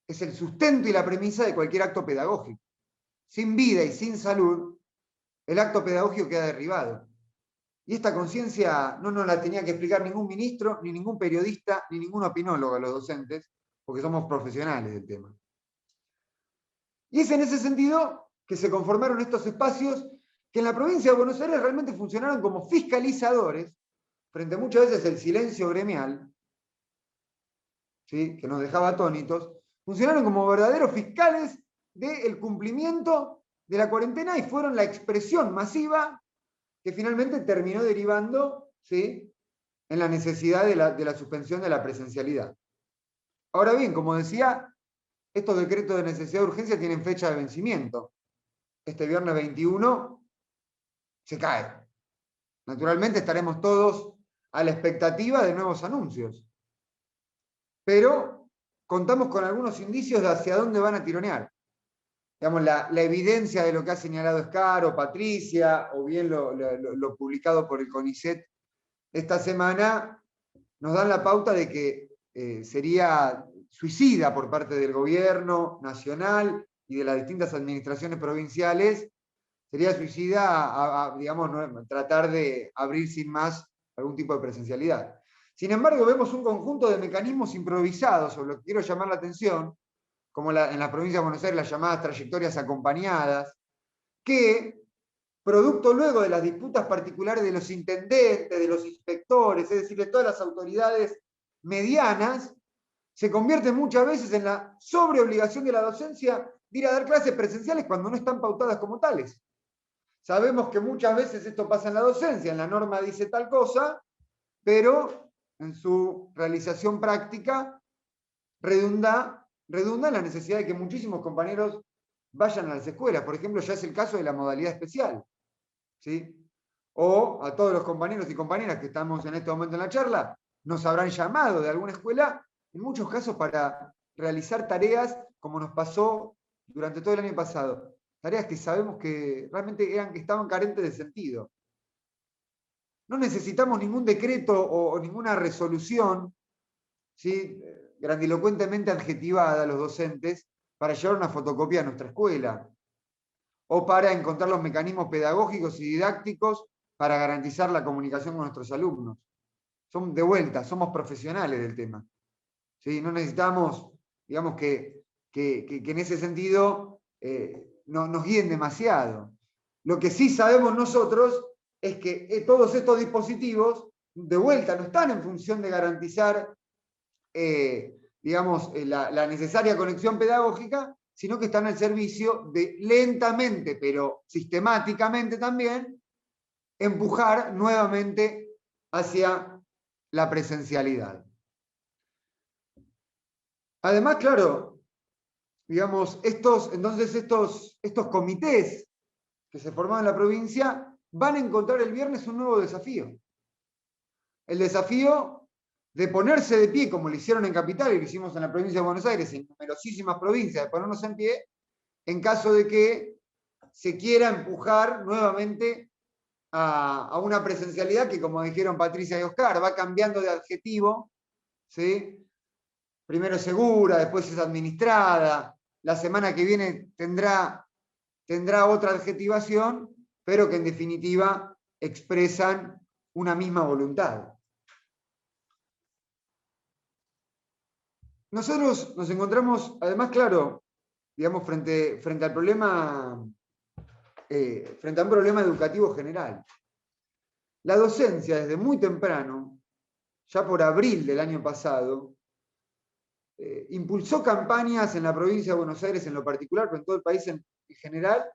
es el sustento y la premisa de cualquier acto pedagógico. Sin vida y sin salud, el acto pedagógico queda derribado. Y esta conciencia no nos la tenía que explicar ningún ministro, ni ningún periodista, ni ningún opinólogo a los docentes, porque somos profesionales del tema. Y es en ese sentido que se conformaron estos espacios que en la provincia de Buenos Aires realmente funcionaron como fiscalizadores frente a muchas veces el silencio gremial, ¿sí?, que nos dejaba atónitos, funcionaron como verdaderos fiscales del cumplimiento de la cuarentena y fueron la expresión masiva que finalmente terminó derivando, ¿sí?, en la necesidad de la suspensión de la presencialidad. Ahora bien, como decía, estos decretos de necesidad de urgencia tienen fecha de vencimiento. este viernes 21, se cae. Naturalmente estaremos todos a la expectativa de nuevos anuncios. Pero contamos con algunos indicios de hacia dónde van a tironear. Digamos, la evidencia de lo que ha señalado Escar o Patricia, o bien lo publicado por el CONICET esta semana, nos dan la pauta de que sería suicida por parte del gobierno nacional y de las distintas administraciones provinciales, sería suicida digamos, tratar de abrir sin más algún tipo de presencialidad. Sin embargo, vemos un conjunto de mecanismos improvisados, sobre lo que quiero llamar la atención, como en la provincia de Buenos Aires las llamadas trayectorias acompañadas, que, producto luego de las disputas particulares de los intendentes, de los inspectores, es decir, de todas las autoridades medianas, se convierten muchas veces en la sobreobligación de la docencia de ir a dar clases presenciales cuando no están pautadas como tales. Sabemos que muchas veces esto pasa en la docencia, en la norma dice tal cosa, pero en su realización práctica redunda en la necesidad de que muchísimos compañeros vayan a las escuelas. Por ejemplo, ya es el caso de la modalidad especial, ¿sí? O a todos los compañeros y compañeras que estamos en este momento en la charla, nos habrán llamado de alguna escuela, en muchos casos para realizar tareas como nos pasó durante todo el año pasado. Tareas que sabemos que realmente estaban carentes de sentido. No necesitamos ningún decreto o ninguna resolución, ¿sí?, grandilocuentemente adjetivada a los docentes para llevar una fotocopia a nuestra escuela, o para encontrar los mecanismos pedagógicos y didácticos para garantizar la comunicación con nuestros alumnos. De vuelta, somos profesionales del tema. ¿Sí? No necesitamos, digamos, que en ese sentido no nos guíen demasiado. Lo que sí sabemos nosotros es que todos estos dispositivos, de vuelta, no están en función de garantizar digamos, la necesaria conexión pedagógica, sino que están al servicio de lentamente, pero sistemáticamente también, empujar nuevamente hacia la presencialidad. Además, claro, digamos, estos comités que se formaron en la provincia van a encontrar el viernes un nuevo desafío. El desafío de ponerse de pie, como lo hicieron en Capital y lo hicimos en la provincia de Buenos Aires, en numerosísimas provincias, de ponernos en pie, en caso de que se quiera empujar nuevamente a una presencialidad que, como dijeron Patricia y Oscar, va cambiando de adjetivo, ¿sí? Primero es segura, después es administrada, la semana que viene tendrá otra adjetivación, pero que en definitiva expresan una misma voluntad. Nosotros nos encontramos, además, claro, digamos, frente al problema, frente a un problema educativo general. La docencia, desde muy temprano, ya por abril del año pasado, impulsó campañas en la provincia de Buenos Aires en lo particular, pero en todo el país en general,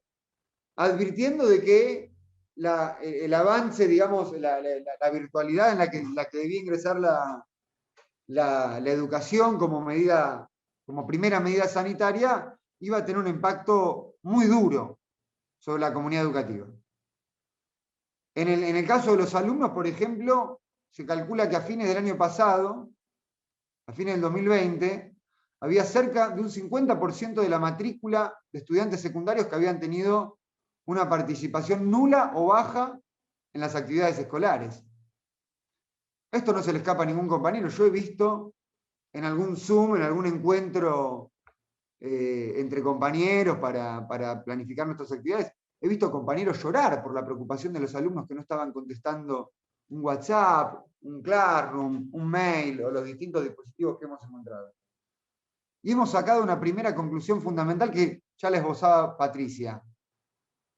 advirtiendo de que el avance, digamos, la virtualidad en la que debía ingresar la educación como primera medida sanitaria, iba a tener un impacto muy duro sobre la comunidad educativa. En el caso de los alumnos, por ejemplo, se calcula que a fines del año pasado, a fines del 2020, había cerca de un 50% de la matrícula de estudiantes secundarios que habían tenido una participación nula o baja en las actividades escolares. Esto no se le escapa a ningún compañero. Yo he visto en algún Zoom, en algún encuentro entre compañeros para planificar nuestras actividades, he visto compañeros llorar por la preocupación de los alumnos que no estaban contestando un WhatsApp, un Classroom, un mail o los distintos dispositivos que hemos encontrado. Y hemos sacado una primera conclusión fundamental que ya la esbozaba Patricia.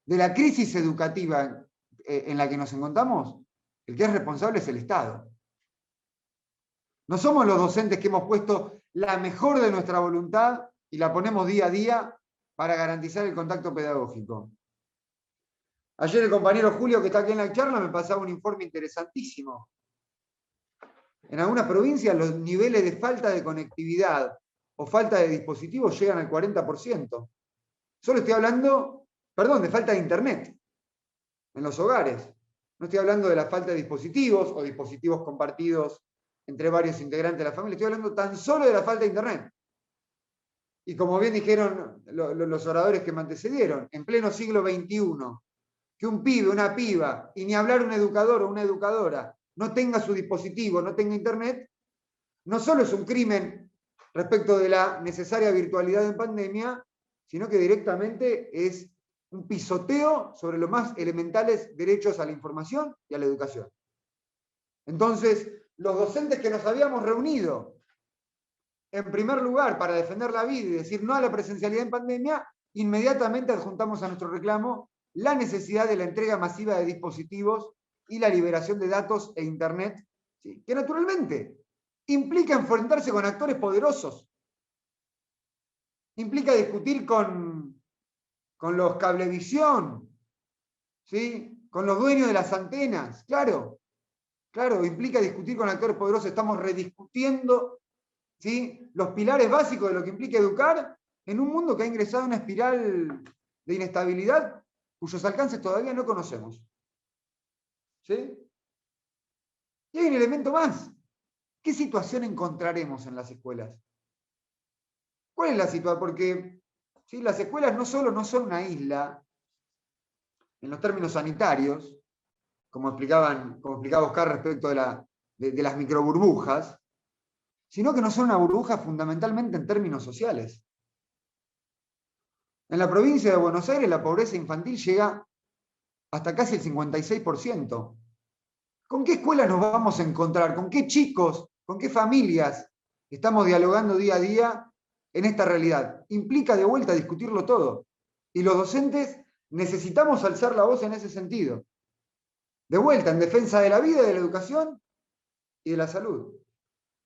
De la crisis educativa en la que nos encontramos, el que es responsable es el Estado. No somos los docentes que hemos puesto la mejor de nuestra voluntad y la ponemos día a día para garantizar el contacto pedagógico. Ayer el compañero Julio, que está aquí en la charla, me pasaba un informe interesantísimo. En algunas provincias los niveles de falta de conectividad o falta de dispositivos llegan al 40%. Solo estoy hablando perdón, de falta de internet en los hogares. No estoy hablando de la falta de dispositivos o dispositivos compartidos entre varios integrantes de la familia, estoy hablando tan solo de la falta de internet. Y como bien dijeron los oradores que me antecedieron, en pleno siglo XXI, que un pibe, una piba, y ni hablar un educador o una educadora, no tenga su dispositivo, no tenga internet, no solo es un crimen respecto de la necesaria virtualidad en pandemia, sino que directamente es un pisoteo sobre los más elementales derechos a la información y a la educación. Entonces, los docentes que nos habíamos reunido, en primer lugar, para defender la vida y decir no a la presencialidad en pandemia, inmediatamente adjuntamos a nuestro reclamo la necesidad de la entrega masiva de dispositivos y la liberación de datos e internet, ¿sí?, que naturalmente implica enfrentarse con actores poderosos, implica discutir con los cablevisión, ¿sí?, con los dueños de las antenas, claro, implica discutir con actores poderosos, estamos rediscutiendo, ¿sí?, los pilares básicos de lo que implica educar en un mundo que ha ingresado en una espiral de inestabilidad cuyos alcances todavía no conocemos. ¿Sí? Y hay un elemento más. ¿Qué situación encontraremos en las escuelas? ¿Cuál es la situación? Porque, ¿sí?, las escuelas no solo no son una isla, en los términos sanitarios, como explicaba Oscar respecto de las microburbujas, sino que no son una burbuja fundamentalmente en términos sociales. En la provincia de Buenos Aires la pobreza infantil llega hasta casi el 56%. ¿Con qué escuelas nos vamos a encontrar? ¿Con qué chicos? ¿Con qué familias estamos dialogando día a día en esta realidad? Implica de vuelta discutirlo todo. Y los docentes necesitamos alzar la voz en ese sentido. De vuelta, en defensa de la vida, de la educación y de la salud.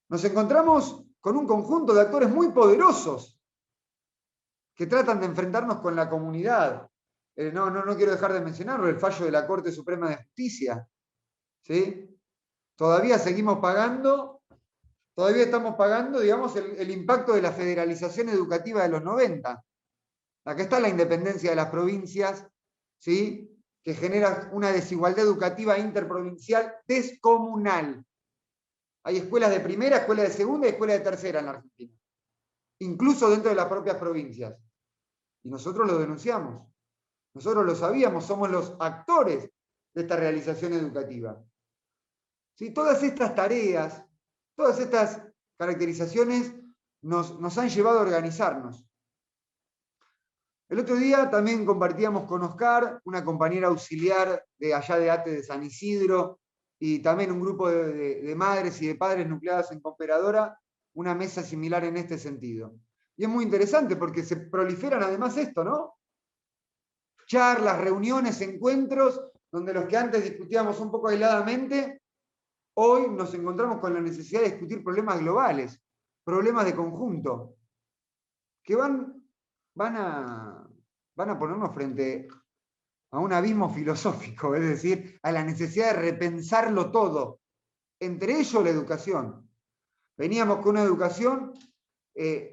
Nos encontramos con un conjunto de actores muy poderosos que tratan de enfrentarnos con la comunidad. No quiero dejar de mencionarlo, el fallo de la Corte Suprema de Justicia. ¿Sí? Todavía estamos pagando, digamos, el impacto de la federalización educativa de los 90. Acá está la independencia de las provincias, ¿sí?, que genera una desigualdad educativa interprovincial descomunal. Hay escuelas de primera, escuelas de segunda y escuelas de tercera en la Argentina, incluso dentro de las propias provincias. Y nosotros lo denunciamos. Nosotros lo sabíamos, somos los actores de esta realización educativa. ¿Sí? Todas estas tareas, todas estas caracterizaciones nos han llevado a organizarnos. El otro día también compartíamos con Oscar, una compañera auxiliar de allá de ATE de San Isidro, y también un grupo de madres y de padres nucleadas en Cooperadora, una mesa similar en este sentido. Y es muy interesante porque se proliferan además esto, ¿no? Charlas, reuniones, encuentros, donde los que antes discutíamos un poco aisladamente, hoy nos encontramos con la necesidad de discutir problemas globales, problemas de conjunto, que van a ponernos frente a un abismo filosófico, es decir, a la necesidad de repensarlo todo, entre ellos la educación. Veníamos con una educación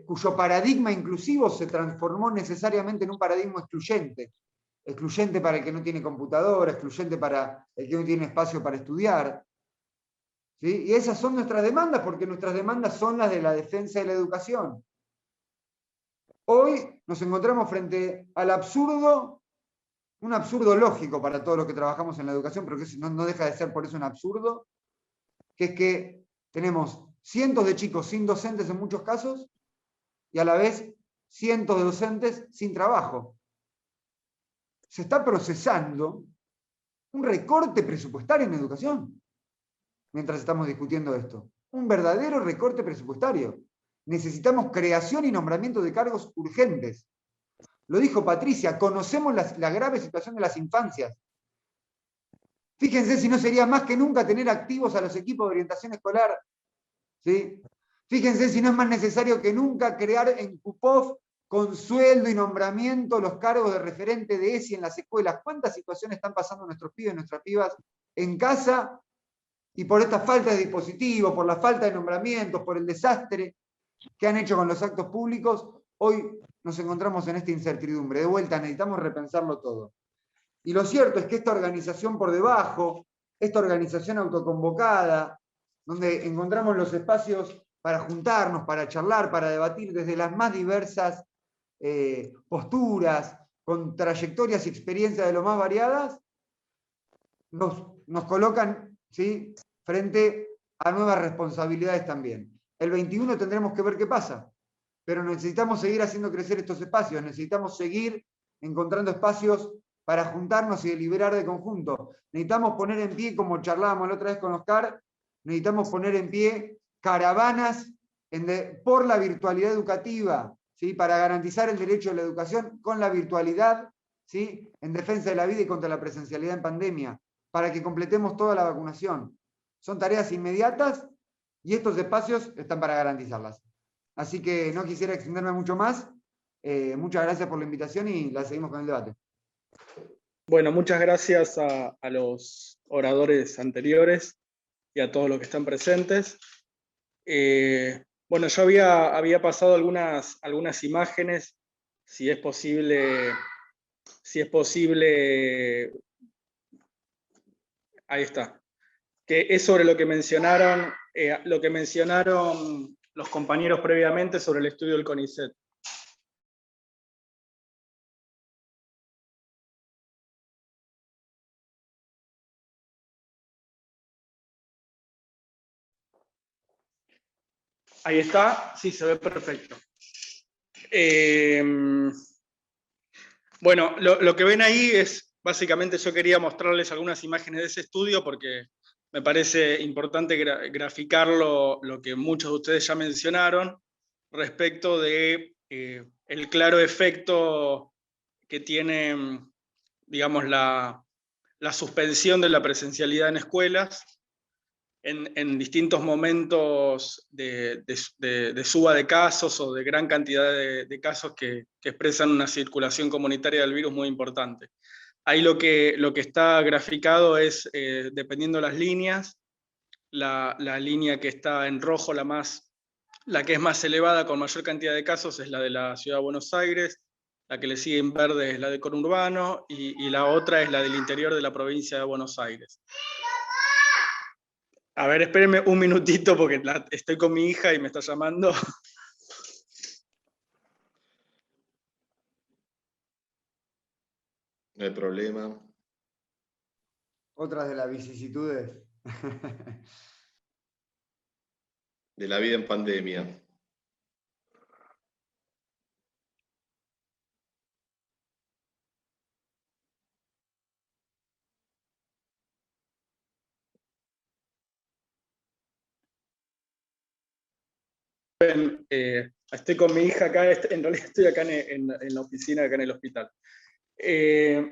cuyo paradigma inclusivo se transformó necesariamente en un paradigma excluyente. Excluyente para el que no tiene computadora, excluyente para el que no tiene espacio para estudiar. ¿Sí? Y esas son nuestras demandas, porque nuestras demandas son las de la defensa de la educación. Hoy nos encontramos frente al absurdo, un absurdo lógico para todos los que trabajamos en la educación, pero que no deja de ser por eso un absurdo, que es que tenemos cientos de chicos sin docentes en muchos casos, y a la vez cientos de docentes sin trabajo. Se está procesando un recorte presupuestario en educación mientras estamos discutiendo esto. Un verdadero recorte presupuestario. Necesitamos creación y nombramiento de cargos urgentes. Lo dijo Patricia, conocemos la grave situación de las infancias. Fíjense si no sería más que nunca tener activos a los equipos de orientación escolar. ¿Sí? Fíjense si no es más necesario que nunca crear en CUPOF con sueldo y nombramiento los cargos de referente de ESI en las escuelas. ¿Cuántas situaciones están pasando nuestros pibes y nuestras pibas en casa? Y por esta falta de dispositivos, por la falta de nombramientos, por el desastre que han hecho con los actos públicos, hoy nos encontramos en esta incertidumbre. De vuelta, necesitamos repensarlo todo. Y lo cierto es que esta organización por debajo, esta organización autoconvocada, donde encontramos los espacios para juntarnos, para charlar, para debatir desde las más diversas posturas, con trayectorias y experiencias de lo más variadas, nos colocan, ¿sí?, frente a nuevas responsabilidades también. El 21 tendremos que ver qué pasa, pero necesitamos seguir haciendo crecer estos espacios, necesitamos seguir encontrando espacios para juntarnos y deliberar de conjunto. Necesitamos poner en pie, como charlábamos la otra vez con Oscar, necesitamos poner en pie caravanas por la virtualidad educativa, ¿sí?, para garantizar el derecho a la educación con la virtualidad, ¿sí?, en defensa de la vida y contra la presencialidad en pandemia, para que completemos toda la vacunación. Son tareas inmediatas y estos espacios están para garantizarlas. Así que no quisiera extenderme mucho más. Muchas gracias por la invitación y la seguimos con el debate. Bueno, muchas gracias a los oradores anteriores y a todos los que están presentes. Bueno, yo había pasado algunas imágenes, si es posible, ahí está, que es sobre lo que mencionaron los compañeros previamente sobre el estudio del CONICET. Ahí está, sí, se ve perfecto. Bueno, lo que ven ahí es, básicamente yo quería mostrarles algunas imágenes de ese estudio porque me parece importante graficar lo que muchos de ustedes ya mencionaron respecto de el claro efecto que tiene, digamos, la suspensión de la presencialidad en escuelas en distintos momentos de suba de casos o de gran cantidad de casos que expresan una circulación comunitaria del virus muy importante. Ahí lo que está graficado es, dependiendo de las líneas, la línea que está en rojo, la que es más elevada con mayor cantidad de casos es la de la Ciudad de Buenos Aires, la que le sigue en verde es la de conurbano y la otra es la del interior de la provincia de Buenos Aires. A ver, espérenme un minutito porque estoy con mi hija y me está llamando. No hay problema. Otras de las vicisitudes. De la vida en pandemia. Estoy con mi hija acá, en realidad estoy acá en la oficina, acá en el hospital.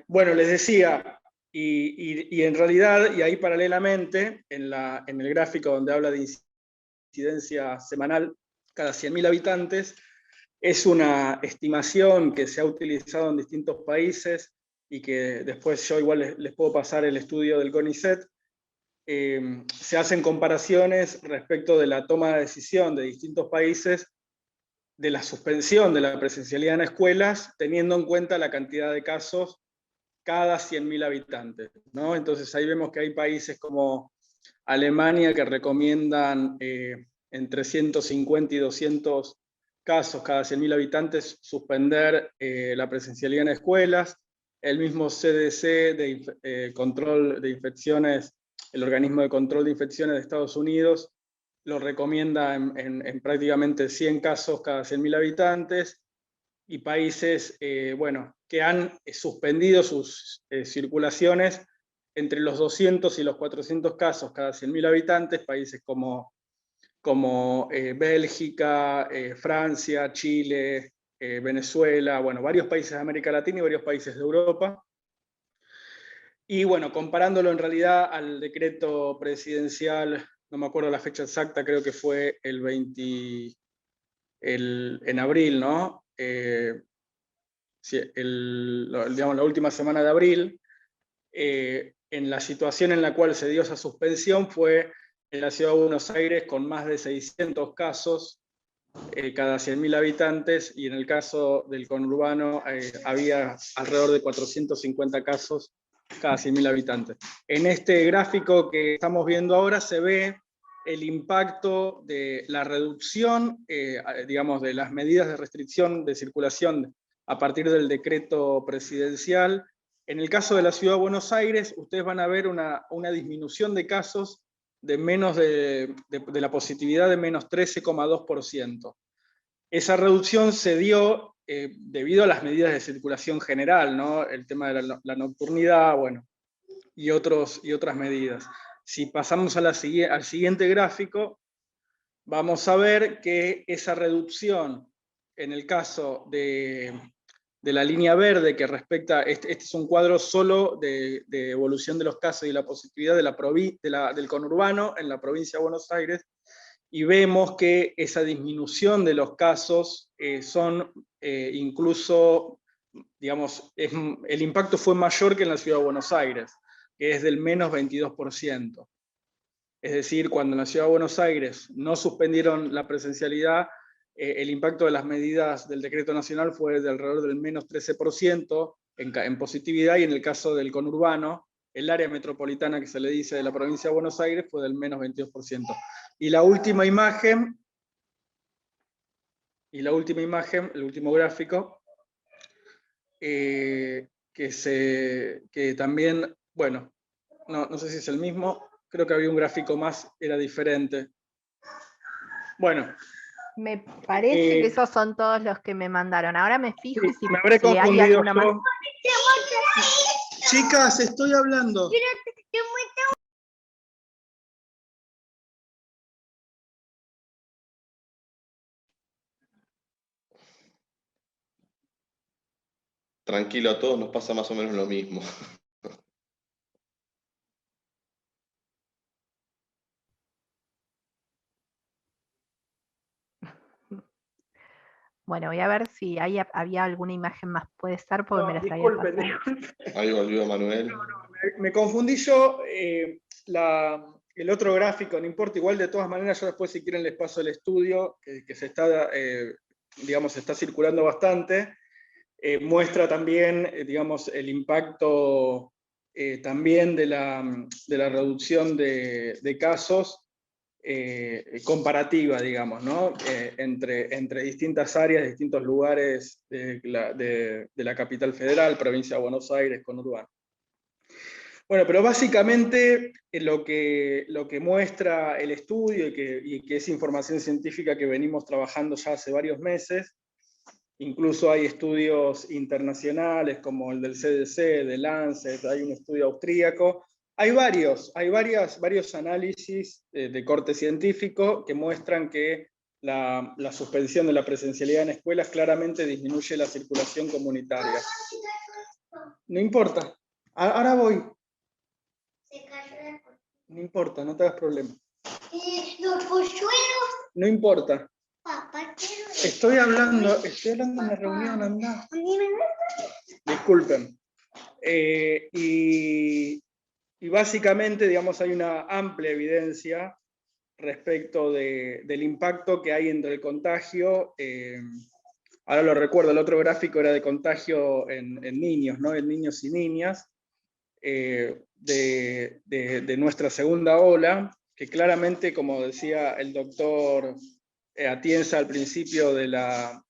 Bueno, les decía, y en realidad, y ahí paralelamente, en el gráfico donde habla de incidencia semanal cada 100.000 habitantes, es una estimación que se ha utilizado en distintos países y que después yo igual les puedo pasar el estudio del CONICET. Se hacen comparaciones respecto de la toma de decisión de distintos países de la suspensión de la presencialidad en escuelas, teniendo en cuenta la cantidad de casos cada 100.000 habitantes, ¿no? Entonces ahí vemos que hay países como Alemania que recomiendan entre 150 y 200 casos cada 100.000 habitantes suspender la presencialidad en escuelas. El mismo CDC de control de infecciones, el organismo de control de infecciones de Estados Unidos, lo recomienda en prácticamente 100 casos cada 100.000 habitantes, y países bueno, que han suspendido sus circulaciones entre los 200 y los 400 casos cada 100.000 habitantes, países como Bélgica, Francia, Chile, Venezuela, bueno, varios países de América Latina y varios países de Europa. Y bueno, comparándolo en realidad al decreto presidencial, no me acuerdo la fecha exacta, creo que fue el 20, en abril, ¿no? Sí, digamos, la última semana de abril, en la situación en la cual se dio esa suspensión fue en la Ciudad de Buenos Aires con más de 600 casos cada 100.000 habitantes, y en el caso del conurbano había alrededor de 450 casos cada 100.000 habitantes. En este gráfico que estamos viendo ahora se ve el impacto de la reducción, digamos, de las medidas de restricción de circulación a partir del decreto presidencial. En el caso de la Ciudad de Buenos Aires, ustedes van a ver una disminución de casos de la positividad de menos 13,2%. Esa reducción se dio debido a las medidas de circulación general, ¿no? El tema de la nocturnidad, bueno, y otras medidas. Si pasamos al siguiente gráfico, vamos a ver que esa reducción, en el caso de la línea verde, que respecta, este es un cuadro solo de evolución de los casos y la positividad del conurbano en la provincia de Buenos Aires, y vemos que esa disminución de los casos son incluso, digamos, el impacto fue mayor que en la Ciudad de Buenos Aires, que es del menos 22%. Es decir, cuando en la Ciudad de Buenos Aires no suspendieron la presencialidad, el impacto de las medidas del decreto nacional fue de alrededor del menos 13% en positividad, y en el caso del conurbano, el área metropolitana que se le dice de la provincia de Buenos Aires fue del menos 22%. Y la última imagen, el último gráfico, que también, bueno, no sé si es el mismo, creo que había un gráfico más, era diferente. Bueno. Me parece que esos son todos los que me mandaron. Ahora me fijo sí, me habré confundido hay alguna más. Chicas, estoy hablando. Tranquilo, a todos nos pasa más o menos lo mismo. Bueno, voy a ver si había alguna imagen más. Puede ser porque No, me las disculpen. Ahí volvió Manuel. Me confundí yo. El otro gráfico, no importa, igual de todas maneras, yo después si quieren les paso el estudio, que se está, digamos, se está circulando bastante. Muestra también, digamos, el impacto también de la reducción de casos comparativa, digamos, ¿no? Entre distintas áreas, distintos lugares de la capital federal, provincia de Buenos Aires, conurbano. Bueno, pero básicamente lo que muestra el estudio y que es información científica que venimos trabajando ya hace varios meses, incluso hay estudios internacionales como el del CDC, del Lancet, hay un estudio austríaco, hay varios análisis de corte científico que muestran que la suspensión de la presencialidad en escuelas claramente disminuye la circulación comunitaria. No importa, ahora voy. No importa, no te hagas problema. Los polluelos. No importa. Papá, quiero. Estoy hablando en la reunión, anda. Disculpen. Y básicamente, digamos, hay una amplia evidencia respecto del impacto que hay entre el contagio. Ahora lo recuerdo, el otro gráfico era de contagio en niños, ¿no? En niños y niñas, de nuestra segunda ola, que claramente, como decía el doctor Atienza al principio de la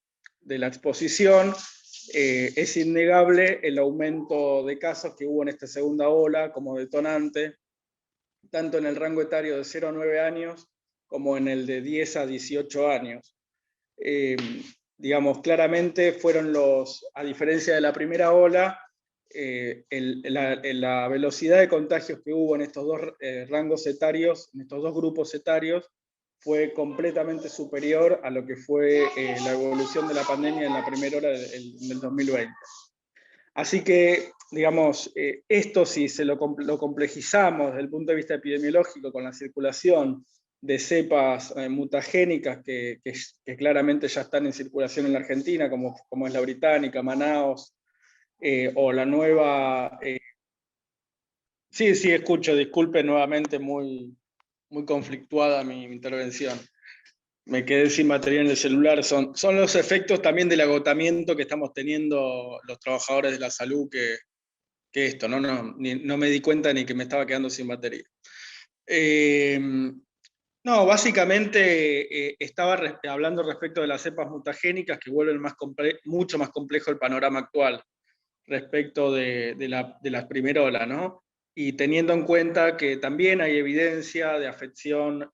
exposición, es innegable el aumento de casos que hubo en esta segunda ola como detonante, tanto en el rango etario de 0 a 9 años como en el de 10 a 18 años. Digamos, claramente fueron a diferencia de la primera ola, la velocidad de contagios que hubo en estos dos rangos etarios, en estos dos grupos etarios, fue completamente superior a lo que fue la evolución de la pandemia en la primera ola del 2020. Así que, digamos, esto si se lo complejizamos desde el punto de vista epidemiológico con la circulación de cepas mutagénicas que claramente ya están en circulación en la Argentina, como es la británica, Manaos, o la nueva... Sí, escucho, disculpe nuevamente, muy conflictuada mi intervención. me quedé sin batería en el celular. Son los efectos también del agotamiento que estamos teniendo los trabajadores de la salud, que esto, no me di cuenta ni que me estaba quedando sin batería. No, básicamente estaba hablando respecto de las cepas mutagénicas que vuelven mucho más complejo el panorama actual respecto de la primera ola, ¿no? Y teniendo en cuenta que también hay evidencia de afección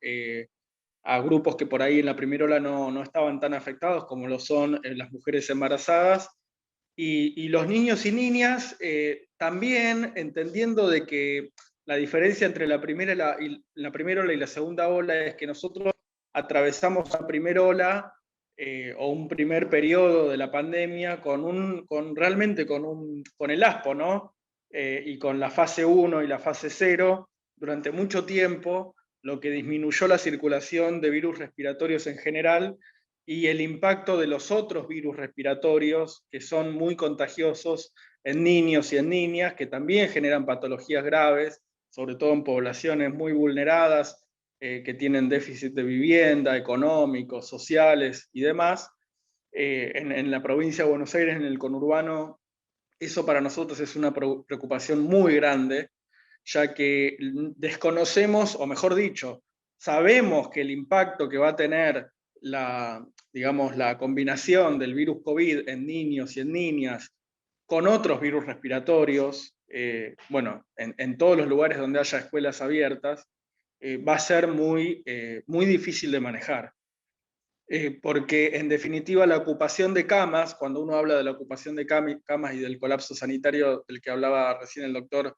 a grupos que por ahí en la primera ola no estaban tan afectados, como lo son las mujeres embarazadas, y los niños y niñas, también entendiendo de que la diferencia entre la primera ola y la segunda ola es que nosotros atravesamos la primera ola o un primer periodo de la pandemia realmente con el ASPO, ¿no? Y con la fase 1 y la fase 0 durante mucho tiempo, lo que disminuyó la circulación de virus respiratorios en general y el impacto de los otros virus respiratorios que son muy contagiosos en niños y en niñas, que también generan patologías graves, sobre todo en poblaciones muy vulneradas, que tienen déficit de vivienda, económicos, sociales y demás. En la provincia de Buenos Aires, en el conurbano, eso para nosotros es una preocupación muy grande, ya que desconocemos, o mejor dicho, sabemos que el impacto que va a tener la combinación del virus COVID en niños y en niñas con otros virus respiratorios, en todos los lugares donde haya escuelas abiertas, va a ser muy difícil de manejar. Porque en definitiva la ocupación de camas, cuando uno habla de la ocupación de camas y del colapso sanitario del que hablaba recién el doctor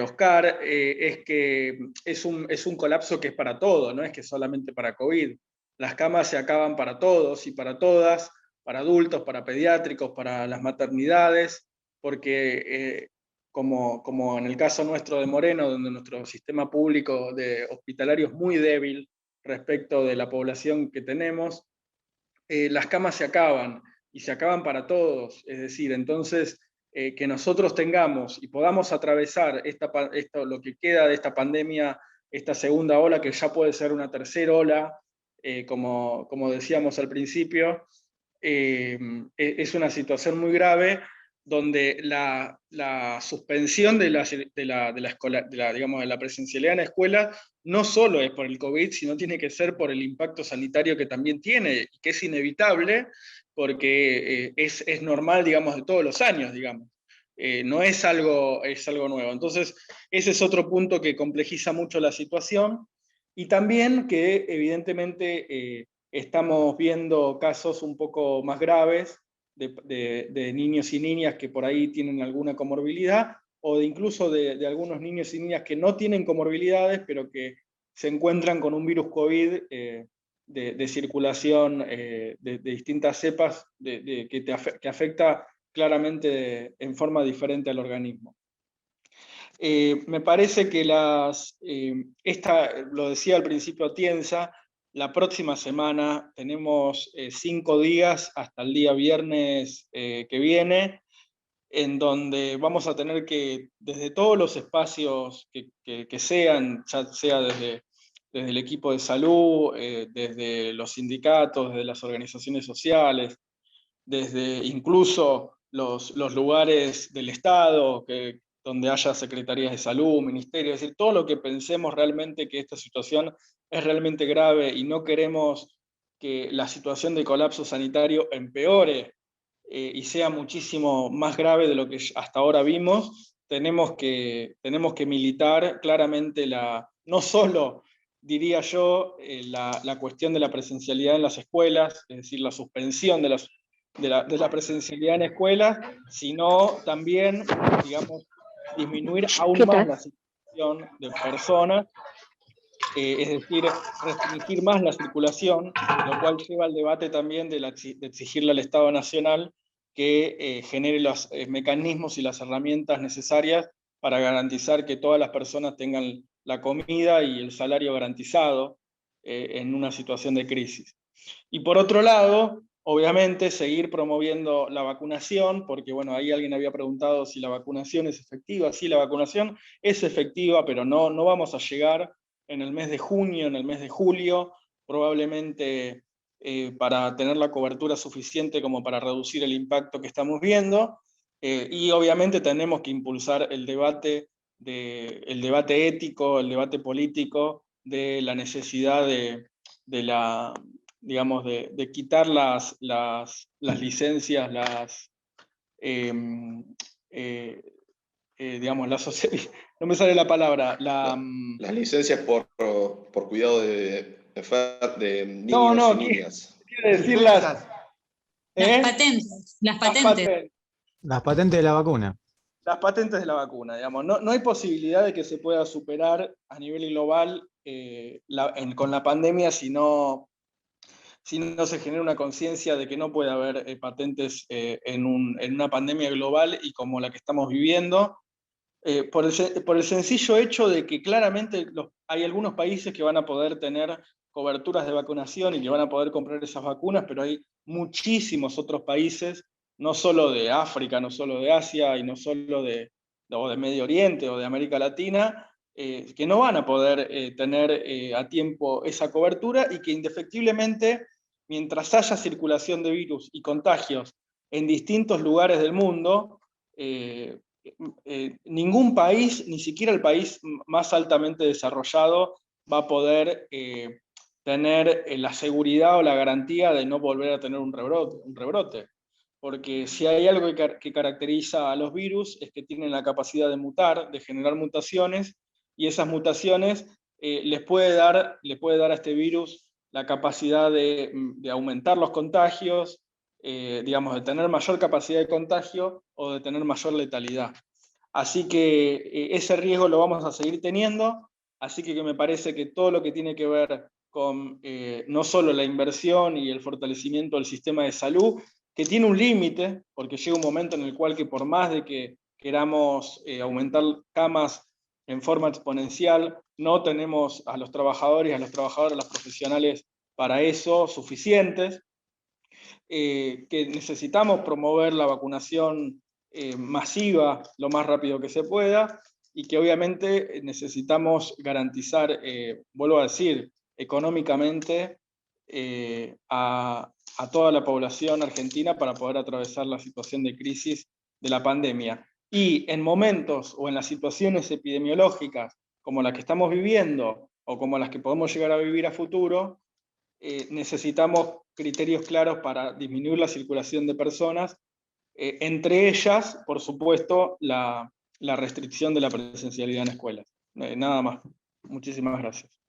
Oscar, es que es un colapso que es para todo, no es que solamente para COVID. Las camas se acaban para todos y para todas, para adultos, para pediátricos, para las maternidades, porque como en el caso nuestro de Moreno, donde nuestro sistema público hospitalario es muy débil respecto de la población que tenemos, las camas se acaban, y se acaban para todos. Es decir, entonces, que nosotros tengamos y podamos atravesar lo que queda de esta pandemia, esta segunda ola, que ya puede ser una tercera ola, como decíamos al principio, es una situación muy grave, donde la suspensión de la presencialidad en la escuela no solo es por el COVID, sino tiene que ser por el impacto sanitario que también tiene, y que es inevitable, porque es normal, digamos, de todos los años, digamos. No es algo nuevo. Entonces, ese es otro punto que complejiza mucho la situación, y también que evidentemente estamos viendo casos un poco más graves de niños y niñas que por ahí tienen alguna comorbilidad, o incluso de algunos niños y niñas que no tienen comorbilidades, pero que se encuentran con un virus COVID de circulación de distintas cepas que afecta claramente en forma diferente al organismo. Me parece que lo decía al principio Atienza, la próxima semana tenemos 5 días hasta el día viernes que viene, en donde vamos a tener que, desde todos los espacios que sean, ya sea desde el equipo de salud, desde los sindicatos, desde las organizaciones sociales, desde incluso los lugares del Estado, donde haya secretarías de salud, ministerios, es decir, todo lo que pensemos realmente que esta situación es realmente grave y no queremos que la situación de colapso sanitario empeore y sea muchísimo más grave de lo que hasta ahora vimos, tenemos que militar claramente no solo, diría yo, la cuestión de la presencialidad en las escuelas, es decir, la suspensión de la presencialidad en escuelas, sino también, digamos, disminuir aún más la situación de personas, es decir, restringir más la circulación, lo cual lleva al debate también de exigirle al Estado Nacional que genere los mecanismos y las herramientas necesarias para garantizar que todas las personas tengan la comida y el salario garantizado en una situación de crisis. Y por otro lado, obviamente, seguir promoviendo la vacunación, porque bueno, ahí alguien había preguntado si la vacunación es efectiva. Sí, la vacunación es efectiva, pero no vamos a llegar en el mes de junio, en el mes de julio, probablemente para tener la cobertura suficiente como para reducir el impacto que estamos viendo, y obviamente tenemos que impulsar el debate ético, el debate político, de la necesidad de quitar las licencias, no me sale la palabra. Las licencias por cuidado de niños y niñas. Quiero decir las patentes. Las patentes. Las patentes de la vacuna. Las patentes de la vacuna, digamos. No hay posibilidad de que se pueda superar a nivel global con la pandemia si no se genera una conciencia de que no puede haber patentes en una pandemia global y como la que estamos viviendo, por el sencillo hecho de que claramente hay algunos países que van a poder tener coberturas de vacunación y que van a poder comprar esas vacunas, pero hay muchísimos otros países, no solo de África, no solo de Asia, y no solo de Medio Oriente o de América Latina, que no van a poder tener a tiempo esa cobertura, y que indefectiblemente, mientras haya circulación de virus y contagios en distintos lugares del mundo, ningún país, ni siquiera el país más altamente desarrollado, va a poder tener la seguridad o la garantía de no volver a tener un rebrote. Porque si hay algo que caracteriza a los virus es que tienen la capacidad de mutar, de generar mutaciones, y esas mutaciones les puede dar a este virus la capacidad de aumentar los contagios, de tener mayor capacidad de contagio o de tener mayor letalidad. Así que ese riesgo lo vamos a seguir teniendo, así que me parece que todo lo que tiene que ver con no solo la inversión y el fortalecimiento del sistema de salud, que tiene un límite, porque llega un momento en el cual que por más de que queramos aumentar camas en forma exponencial, no tenemos a los trabajadores, a los profesionales para eso suficientes, que necesitamos promover la vacunación masiva lo más rápido que se pueda, y que obviamente necesitamos garantizar, vuelvo a decir, económicamente a toda la población argentina para poder atravesar la situación de crisis de la pandemia. Y en momentos o en las situaciones epidemiológicas como la que estamos viviendo o como las que podemos llegar a vivir a futuro, necesitamos criterios claros para disminuir la circulación de personas, entre ellas, por supuesto, la restricción de la presencialidad en escuelas. Nada más. Muchísimas gracias.